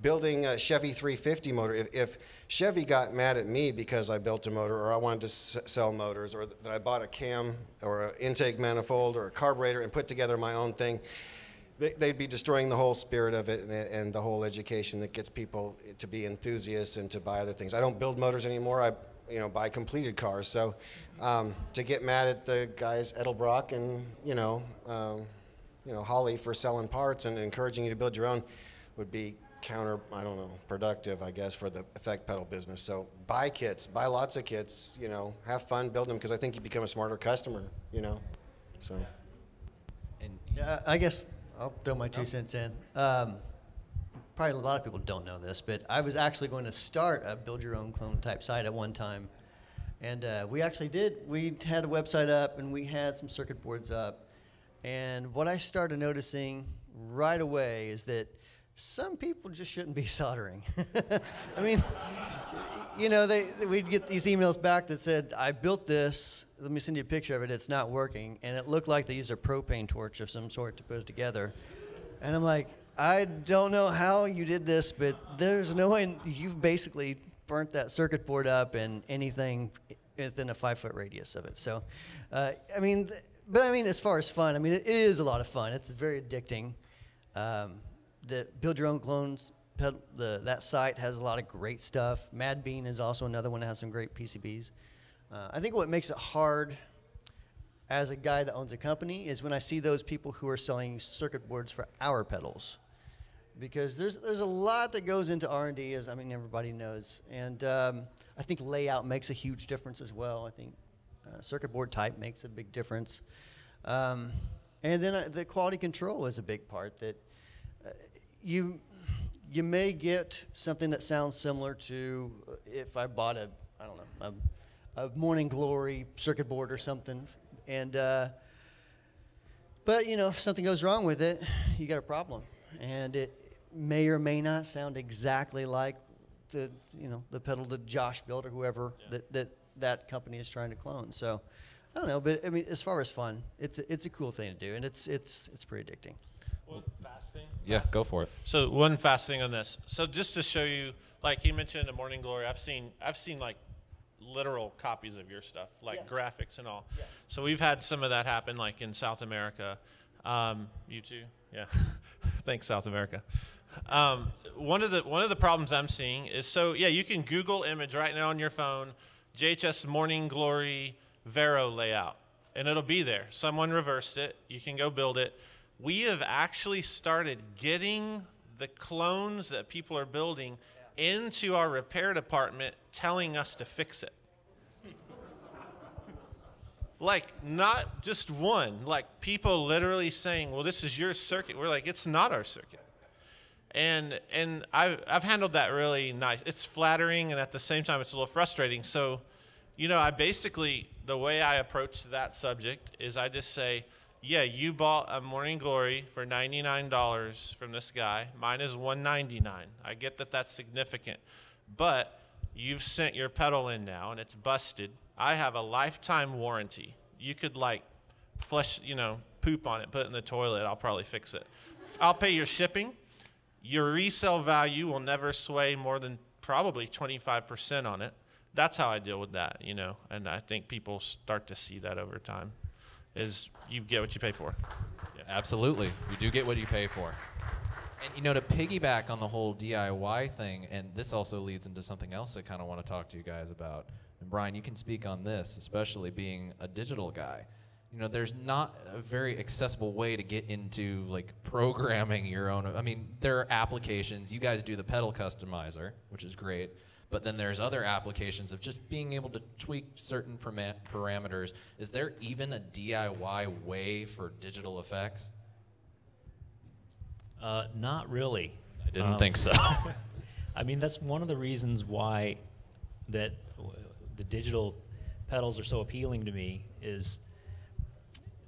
building a Chevy 350 motor. If Chevy got mad at me because I built a motor, or I wanted to sell motors, or that I bought a cam or an intake manifold or a carburetor and put together my own thing, they'd be destroying the whole spirit of it and the whole education that gets people to be enthusiasts and to buy other things. I don't build motors anymore. I buy completed cars. So to get mad at the guys Edelbrock and Holly for selling parts and encouraging you to build your own would be productive, I guess, for the effect pedal business. So buy kits, buy lots of kits, have fun, build them, because I think you become a smarter customer, so. And Yeah, I guess I'll throw my 2 cents in. Probably a lot of people don't know this, but I was actually going to start a build your own clone type site at one time. And we actually did. We had a website up and we had some circuit boards up. And what I started noticing right away is that some people just shouldn't be soldering. I mean, we'd get these emails back that said, I built this, let me send you a picture of it, it's not working. And it looked like they used a propane torch of some sort to put it together. And I'm like, I don't know how you did this, but there's no way, you've basically burnt that circuit board up and anything within a 5-foot radius of it. So, as far as fun, it is a lot of fun. It's very addicting. The Build Your Own Clones, that site has a lot of great stuff. Mad Bean is also another one that has some great PCBs. I think what makes it hard as a guy that owns a company is when I see those people who are selling circuit boards for our pedals. Because there's a lot that goes into R&D, as everybody knows. And I think layout makes a huge difference as well. I think circuit board type makes a big difference. And then the quality control is a big part that you may get something that sounds similar to if I bought a Morning Glory circuit board or something. And but if something goes wrong with it, you got a problem. And it may or may not sound exactly like the pedal that Josh built or whoever that company is trying to clone. So I don't know, but as far as fun, it's a cool thing to do, and it's pretty addicting. Well, fast thing? yeah, go for it. So one fast thing on this. So just to show you, like he mentioned in Morning Glory, I've seen like literal copies of your stuff, like graphics and all. Yeah. So we've had some of that happen, like in South America. You too? Yeah. Thanks, South America. One of the problems I'm seeing is, you can Google image right now on your phone, JHS Morning Glory Vero layout, and it'll be there. Someone reversed it. You can go build it. We have actually started getting the clones that people are building into our repair department telling us to fix it. Like, not just one. Like, people literally saying, well, this is your circuit. We're like, it's not our circuit. And I've handled that really nice. It's flattering, and at the same time, it's a little frustrating. So, I basically, the way I approach that subject is I just say, yeah, you bought a Morning Glory for $99 from this guy. Mine is $199. I get that that's significant. But you've sent your pedal in now, and it's busted. I have a lifetime warranty. You could, flush, poop on it, put it in the toilet. I'll probably fix it. I'll pay your shipping. Your resale value will never sway more than probably 25% on it. That's how I deal with that, and I think people start to see that over time. Is you get what you pay for. Yeah. Absolutely. You do get what you pay for. And, to piggyback on the whole DIY thing, and this also leads into something else I kind of want to talk to you guys about. and Brian, you can speak on this, especially being a digital guy. You know, there's not a very accessible way to get into like programming your own. I mean, there are applications. You guys do the pedal customizer, which is great. But then there's other applications of just being able to tweak certain parameters. Is there even a DIY way for digital effects? Not really. I didn't think so. I mean, that's one of the reasons why the digital pedals are so appealing to me is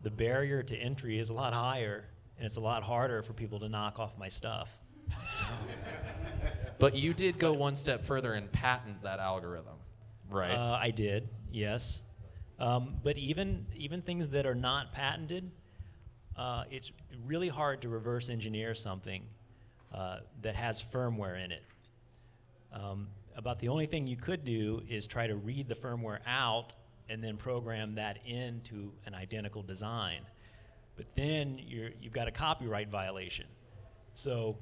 the barrier to entry is a lot higher, and it's a lot harder for people to knock off my stuff. So. But you did go one step further and patent that algorithm, right? I did, yes. But even things that are not patented, it's really hard to reverse engineer something that has firmware in it. About the only thing you could do is try to read the firmware out and then program that into an identical design. But then you've got a copyright violation. So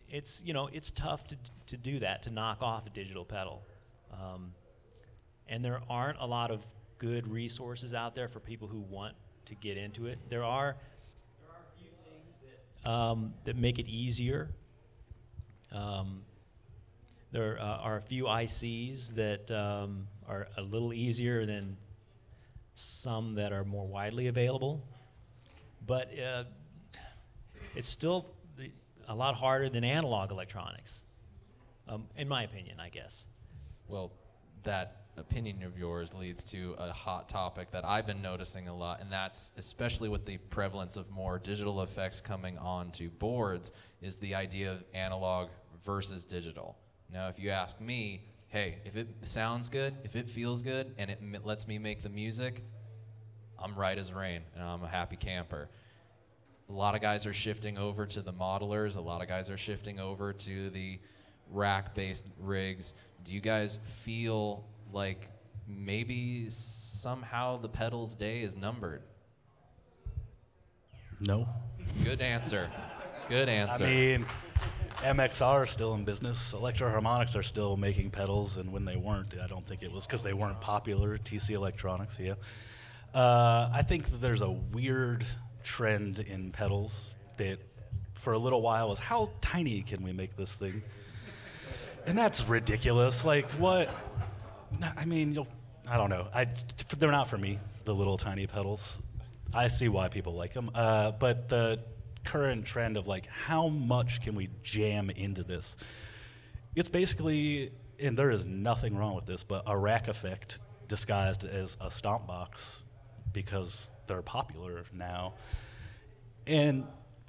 it's tough to do that, to knock off a digital pedal. And there aren't a lot of good resources out there for people who want to get into it. There are a few things that make it easier. There are a few ICs that are a little easier than some that are more widely available. But it's still a lot harder than analog electronics, in my opinion, I guess. Well, that opinion of yours leads to a hot topic that I've been noticing a lot, and that's especially with the prevalence of more digital effects coming onto boards, is the idea of analog versus digital. Now, if you ask me, hey, if it sounds good, if it feels good, and it lets me make the music, I'm right as rain, and I'm a happy camper. A lot of guys are shifting over to the modelers. A lot of guys are shifting over to the rack-based rigs. Do you guys feel like maybe somehow the pedal's day is numbered? No. Good answer. Good answer. I mean, MXR is still in business. Electro-Harmonics are still making pedals, and when they weren't, I don't think it was because they weren't popular. TC Electronics, yeah. I think that there's a weird trend in pedals that for a little while was, how tiny can we make this thing? And that's ridiculous. Like, what? I mean, I don't know. They're not for me, the little tiny pedals. I see why people like them. But the current trend of like, how much can we jam into this? It's basically, and there is nothing wrong with this, but a rack effect disguised as a stomp box because they're popular now. And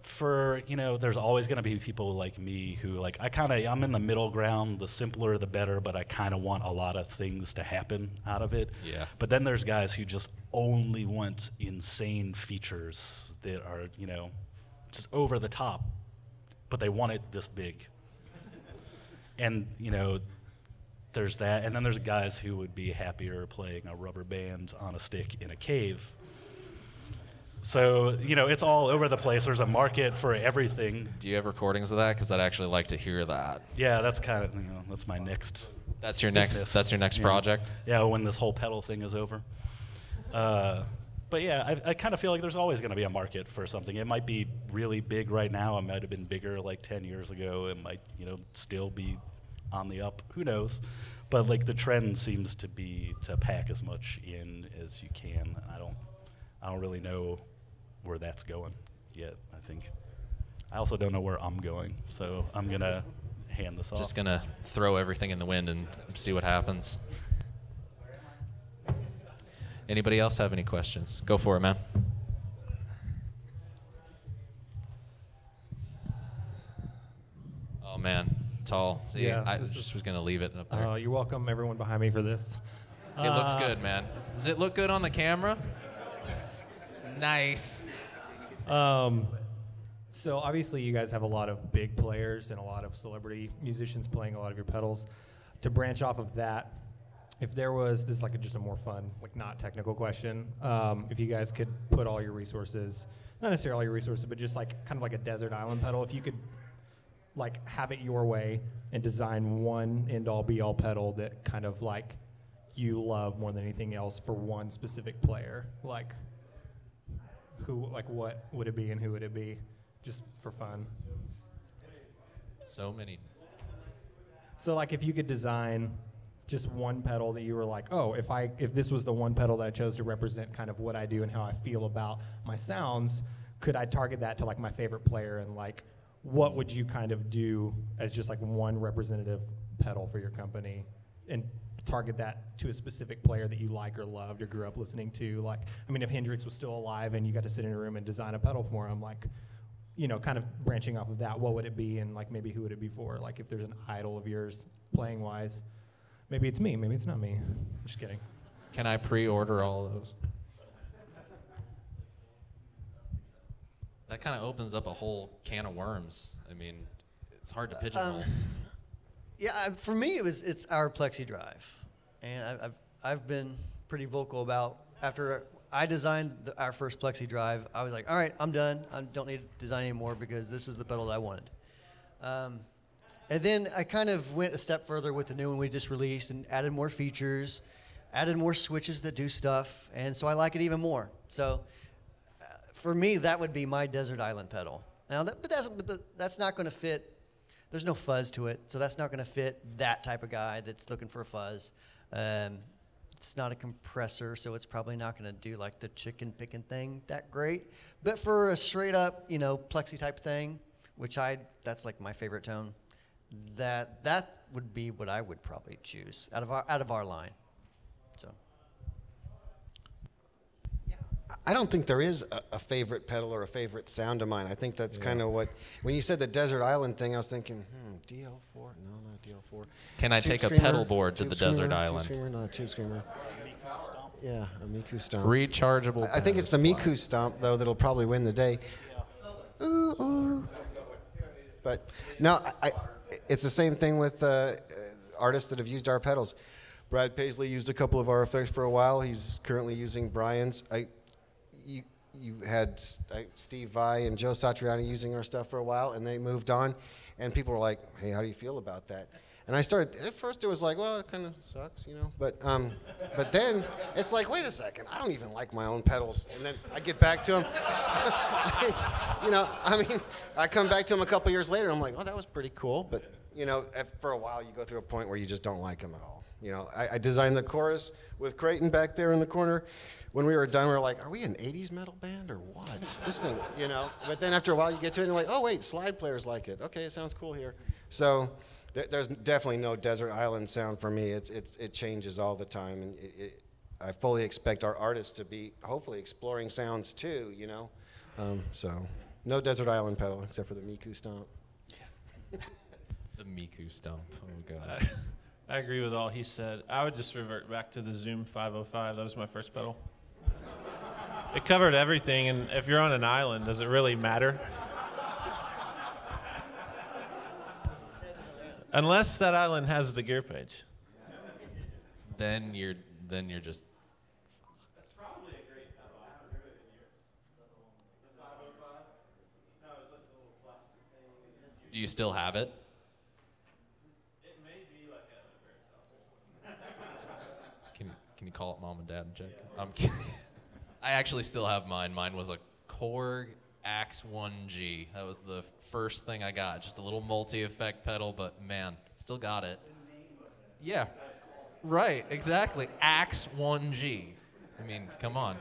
there's always going to be people like me who like, I'm in the middle ground, the simpler the better, but I kind of want a lot of things to happen out of it. Yeah. But then there's guys who just only want insane features that are, just over the top, but they want it this big. And, there's that. And then there's guys who would be happier playing a rubber band on a stick in a cave. So, it's all over the place. There's a market for everything. Do you have recordings of that? Because I'd actually like to hear that. Yeah, that's kind of, that's my next. That's your business. next project? Yeah, when this whole pedal thing is over. But yeah, I kind of feel like there's always going to be a market for something. It might be really big right now. It might have been bigger like 10 years ago. It might, still be on the up. Who knows? But like the trend seems to be to pack as much in as you can. I don't really know where that's going yet, I think. I also don't know where I'm going, so I'm going to hand this off. Just going to throw everything in the wind and see what happens. Anybody else have any questions? Go for it, man. Oh, man. Tall. See, Yeah, I just was going to leave it up there. You're welcome, everyone behind me, for this. It looks good, man. Does it look good on the camera? Nice. So obviously you guys have a lot of big players and a lot of celebrity musicians playing a lot of your pedals. To branch off of that, if there was, this is like just a more fun, like not technical question, if you guys could put all your resources, not necessarily all your resources, but just like kind of like a desert island pedal, if you could like have it your way and design one end-all be-all pedal that kind of like you love more than anything else for one specific player? Like what would it be and who would it be, just for fun? So many. So like if you could design just one pedal that you were like, oh, if this was the one pedal that I chose to represent kind of what I do and how I feel about my sounds, could I target that to like my favorite player, and like what would you kind of do as just like one representative pedal for your company and target that to a specific player that you like or loved or grew up listening to? Like, I mean, if Hendrix was still alive and you got to sit in a room and design a pedal for him, like, you know, kind of branching off of that, what would it be, and like maybe who would it be for? Like if there's an idol of yours playing wise, maybe it's me, maybe it's not me. I'm just kidding. Can I pre-order all of those? That kind of opens up a whole can of worms. I mean, it's hard to pigeonhole. Yeah, for me, it's our Plexi Drive, and I've been pretty vocal about, after I designed our first Plexi Drive, I was like, all right, I'm done. I don't need to design anymore because this is the pedal that I wanted. And then I kind of went a step further with the new one we just released and added more features, added more switches that do stuff, and so I like it even more. So for me, that would be my Desert Island pedal. Now, that's not going to fit. There's no fuzz to it, so that's not going to fit that type of guy that's looking for a fuzz. It's not a compressor, so it's probably not going to do like the chicken picking thing that great. But for a straight up, you know, Plexi type thing, which that's like my favorite tone, that would be what I would probably choose out of our line. So. I don't think there is a favorite pedal or a favorite sound of mine. I think that's kind of what, when you said the Desert Island thing, I was thinking, DL4? No, not DL4. Can I Tube take a Screamer, pedal board to Tube the Screamer, Desert Island? Tube Screamer, not a Tube Screamer. Yeah, a Miku Stomp. Rechargeable. I think it's the tennis Miku Stomp, though, that'll probably win the day. Ooh, ooh. But, no, it's the same thing with artists that have used our pedals. Brad Paisley used a couple of our effects for a while. He's currently using Brian's. You had Steve Vai and Joe Satriani using our stuff for a while, and they moved on, and people were like, hey, how do you feel about that? And I started, at first it was like, well, it kind of sucks, you know, but then it's like, wait a second, I don't even like my own pedals. And then I get back to them. You know, I mean, I come back to them a couple years later, and I'm like, oh, that was pretty cool. But, you know, for a while you go through a point where you just don't like them at all. You know, I designed the chorus with Creighton back there in the corner. When we were done, we were like, are we an 80s metal band or what? This thing, you know. But then after a while, you get to it, and you're like, oh, wait, slide players like it. Okay, it sounds cool here. So there's definitely no Desert Island sound for me. It changes all the time. And I fully expect our artists to be hopefully exploring sounds too, you know. So no Desert Island pedal except for the Miku Stomp. The Miku Stomp. Oh, God. I agree with all he said. I would just revert back to the Zoom 505. That was my first pedal. It covered everything, and if you're on an island, does it really matter? Unless that island has the gear page. Then you're just. That's probably a great pedal. I haven't heard it in years. The 505? No, it's like a little plastic thing. Do you still have it? It may be like at a Can you call it mom and dad and check? I'm kidding. I actually still have mine. Mine was a Korg Axe 1G. That was the first thing I got. Just a little multi-effect pedal, but man, still got it. Yeah, right, exactly. Axe 1G. I mean, come on.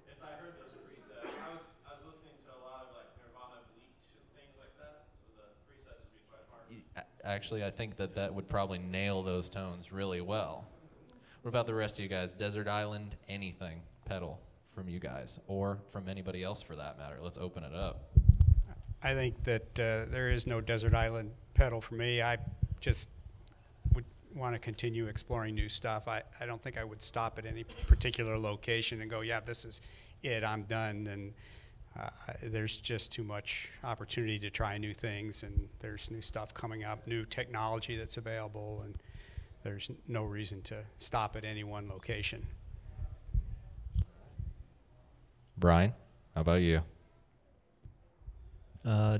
If I heard those presets, I was listening to a lot of like Nirvana Bleach and things like that, so the presets would be quite hard. Actually, I think that would probably nail those tones really well. What about the rest of you guys? Desert Island, anything, pedal from you guys, or from anybody else for that matter. Let's open it up. I think that there is no Desert Island pedal for me. I just would want to continue exploring new stuff. I don't think I would stop at any particular location and go, yeah, this is it, I'm done. And there's just too much opportunity to try new things, and there's new stuff coming up, new technology that's available, and there's no reason to stop at any one location. Brian, how about you?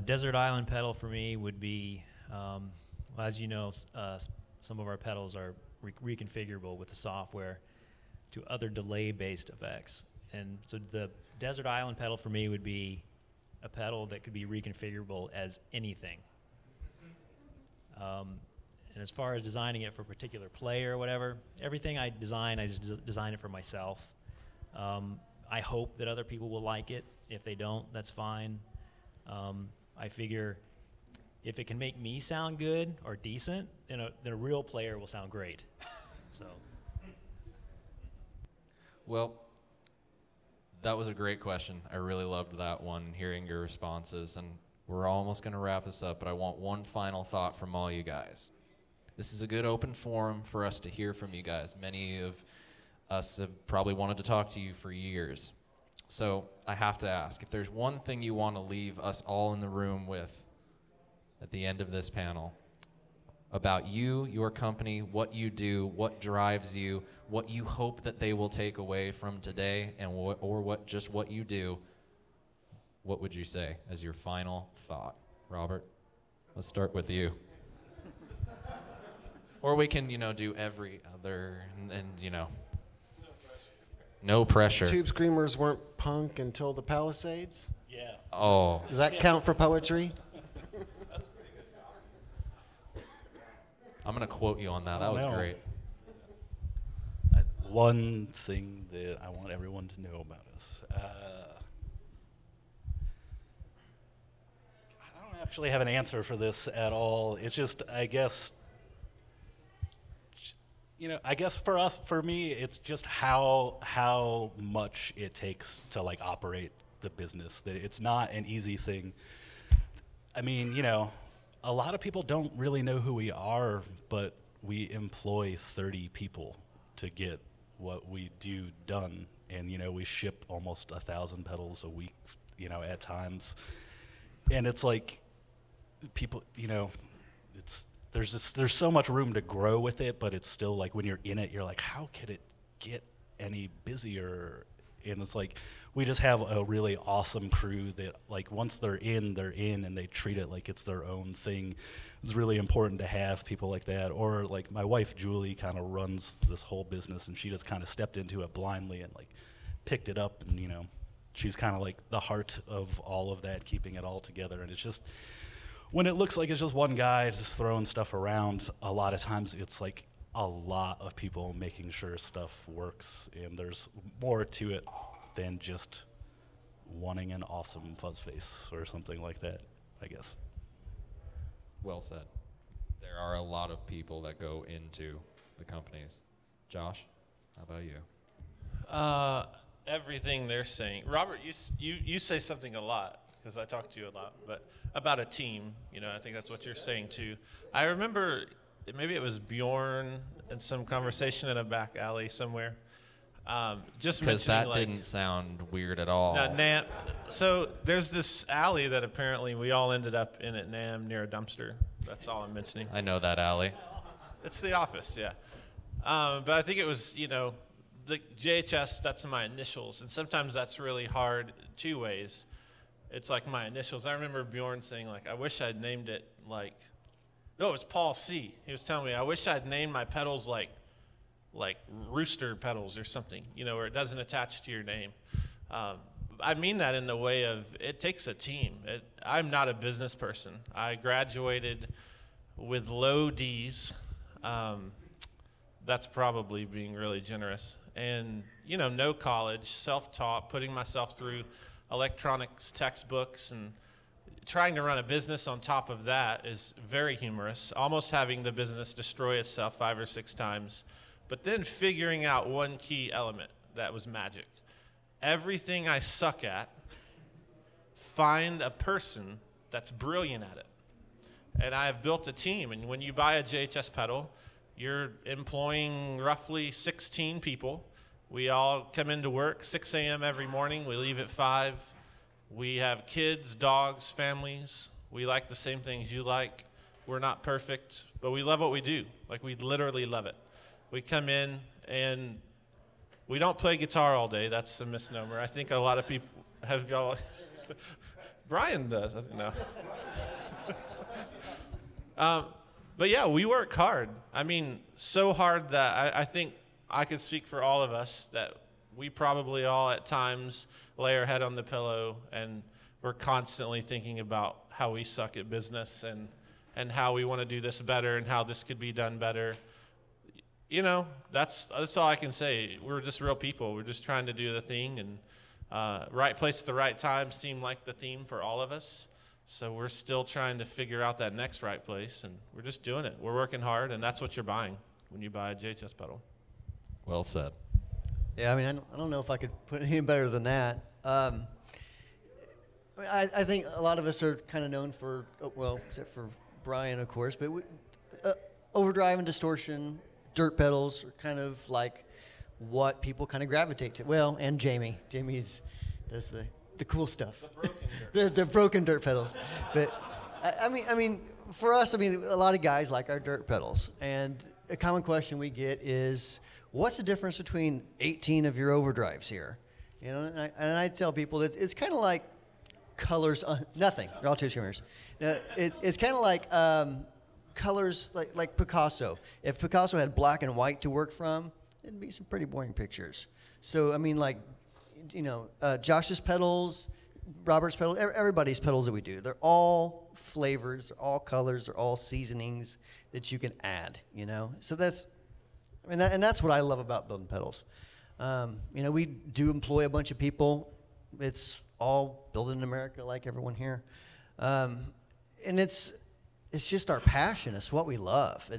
Desert Island pedal for me would be, well, as you know, some of our pedals are reconfigurable with the software to other delay-based effects. And so the Desert Island pedal for me would be a pedal that could be reconfigurable as anything. And as far as designing it for a particular player or whatever, everything I design, I just design it for myself. I hope that other people will like it. If they don't, that's fine. I figure if it can make me sound good or decent, then a real player will sound great. So. Well, that was a great question. I really loved that one, hearing your responses. And we're almost going to wrap this up, but I want one final thought from all you guys. This is a good open forum for us to hear from you guys. Many of us have probably wanted to talk to you for years. So I have to ask, if there's one thing you want to leave us all in the room with at the end of this panel about you, your company, what you do, what drives you, what you hope that they will take away from today, and just what you do, what would you say as your final thought? Robert, let's start with you. Or we can, do every other, and no pressure. Tube Screamers weren't punk until the Palisades? Yeah. Oh. Does that count for poetry? I'm going to quote you on that. That was great. One thing that I want everyone to know about us. I don't actually have an answer for this at all. It's just, I guess for me, it's just how much it takes to operate the business. That it's not an easy thing. I mean, a lot of people don't really know who we are, but we employ 30 people to get what we do done. And, we ship almost 1,000 pedals a week, at times. And it's like people, there's so much room to grow with it, but it's still when you're in it, you're like, how could it get any busier? And it's we just have a really awesome crew that once they're in, and they treat it like it's their own thing. It's really important to have people like that. Or my wife, Julie, kind of runs this whole business, and she just kind of stepped into it blindly and picked it up. And, she's kind of the heart of all of that, keeping it all together. And it's just, when it looks like it's just one guy just throwing stuff around, a lot of times it's a lot of people making sure stuff works, and there's more to it than just wanting an awesome fuzz face or something like that, I guess. Well said. There are a lot of people that go into the companies. Josh, how about you? Everything they're saying. Robert, you say something a lot, because I talk to you a lot, but about a team, I think that's what you're saying too. I remember, maybe it was Bjorn in some conversation in a back alley somewhere, just because that didn't sound weird at all. So there's this alley that apparently we all ended up in at NAMM near a dumpster. That's all I'm mentioning. I know that alley. It's the office, yeah. But I think it was, the JHS, that's my initials, and sometimes that's really hard two ways. It's my initials. I remember Bjorn saying, I wish I'd named it no, it was Paul C. He was telling me, I wish I'd named my pedals like rooster pedals or something, where it doesn't attach to your name. I mean that in the way of, it takes a team. I'm not a business person. I graduated with low D's. That's probably being really generous. And, no college, self-taught, putting myself through electronics textbooks, and trying to run a business on top of that is very humorous, almost having the business destroy itself 5 or 6 times, but then figuring out one key element that was magic. Everything I suck at, find a person that's brilliant at it. And I have built a team, and when you buy a JHS pedal, you're employing roughly 16 people. We all come into work 6 a.m. every morning. We leave at 5. We have kids, dogs, families. We like the same things you like. We're not perfect, but we love what we do. We literally love it. We come in, and we don't play guitar all day. That's a misnomer. I think a lot of people have y'all. Brian does. I think, no. But yeah, we work hard. I mean, so hard that I think I could speak for all of us that we probably all at times lay our head on the pillow and we're constantly thinking about how we suck at business and how we want to do this better and how this could be done better. You know, that's all I can say. We're just real people. We're just trying to do the thing, and right place at the right time seemed like the theme for all of us. So we're still trying to figure out that next right place, and we're just doing it. We're working hard, and that's what you're buying when you buy a JHS pedal. Well said. Yeah, I mean, I don't know if I could put it any better than that. I think a lot of us are kind of known for, well, except for Brian, of course, but overdrive and distortion, dirt pedals are kind of like what people kind of gravitate to. Well, and Jamie. Jamie's does the cool stuff. The broken dirt pedals. But I mean, for us, I mean, a lot of guys like our dirt pedals. And a common question we get is, what's the difference between 18 of your overdrives here? You know, and I tell people that it's kind of like colors on nothing. They're all two tuners. It's kind of like colors like Picasso. If Picasso had black and white to work from, it'd be some pretty boring pictures. So I mean, like, you know, Josh's pedals, Robert's pedals, everybody's pedals that we do, they're all flavors, they're all colors, they're all seasonings that you can add. You know, so that's, I mean, and that's what I love about building pedals. You know, we do employ a bunch of people. It's all built in America, like everyone here, and it's just our passion. It's what we love.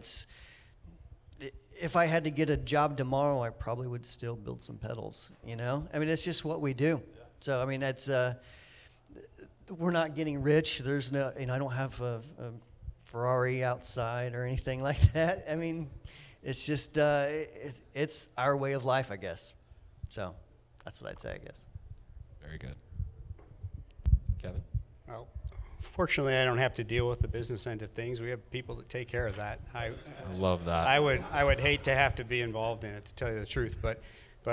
If I had to get a job tomorrow, I probably would still build some pedals. You know, I mean, it's just what we do. Yeah. So I mean, it's we're not getting rich. There's no, you know, I don't have a Ferrari outside or anything like that. I mean, it's just it's our way of life, I guess. So that's what I'd say, I guess. Very good. Kevin? Well, fortunately, I don't have to deal with the business end of things. We have people that take care of that. I love that. I would hate to have to be involved in it, to tell you the truth, but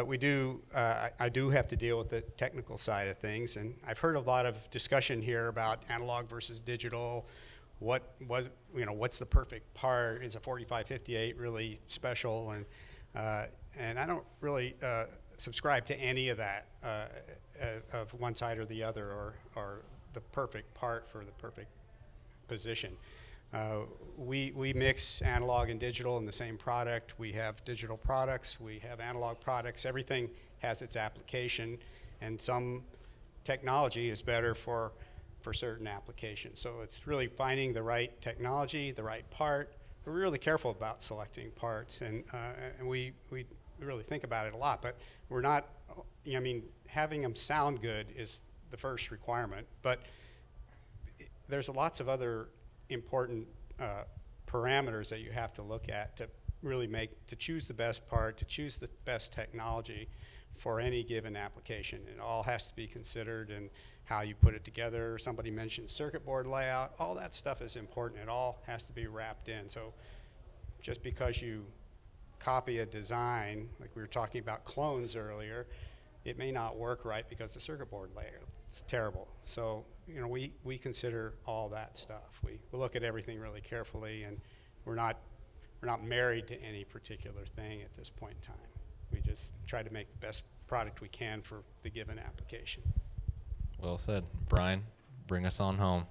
we do. I do have to deal with the technical side of things, and I've heard a lot of discussion here about analog versus digital. What's the perfect part? Is a 4558 really special? And I don't really subscribe to any of that of one side or the other, or the perfect part for the perfect position. We mix analog and digital in the same product. We have digital products, we have analog products. Everything has its application, and some technology is better for certain applications. So it's really finding the right technology, the right part. We're really careful about selecting parts, and we really think about it a lot, but we're not, I mean, having them sound good is the first requirement, but there's lots of other important parameters that you have to look at to really to choose the best part, to choose the best technology for any given application. It all has to be considered, and how you put it together. Somebody mentioned circuit board layout. All that stuff is important. It all has to be wrapped in. So just because you copy a design, like we were talking about clones earlier, it may not work right because the circuit board layout is terrible. So, you know, we consider all that stuff. We look at everything really carefully, and we're not married to any particular thing at this point in time. We just try to make the best product we can for the given application. Well said. Brian, bring us on home.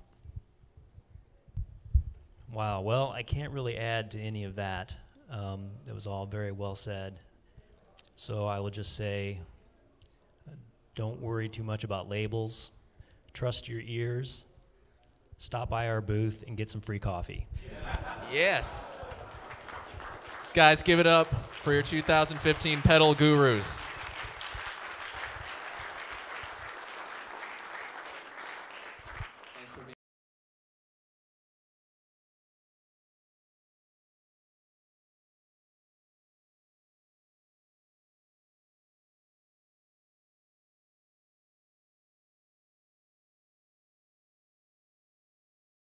Wow, well, I can't really add to any of that. It was all very well said. So I will just say, don't worry too much about labels. Trust your ears. Stop by our booth and get some free coffee. Yes. Guys, give it up for your 2015 pedal gurus.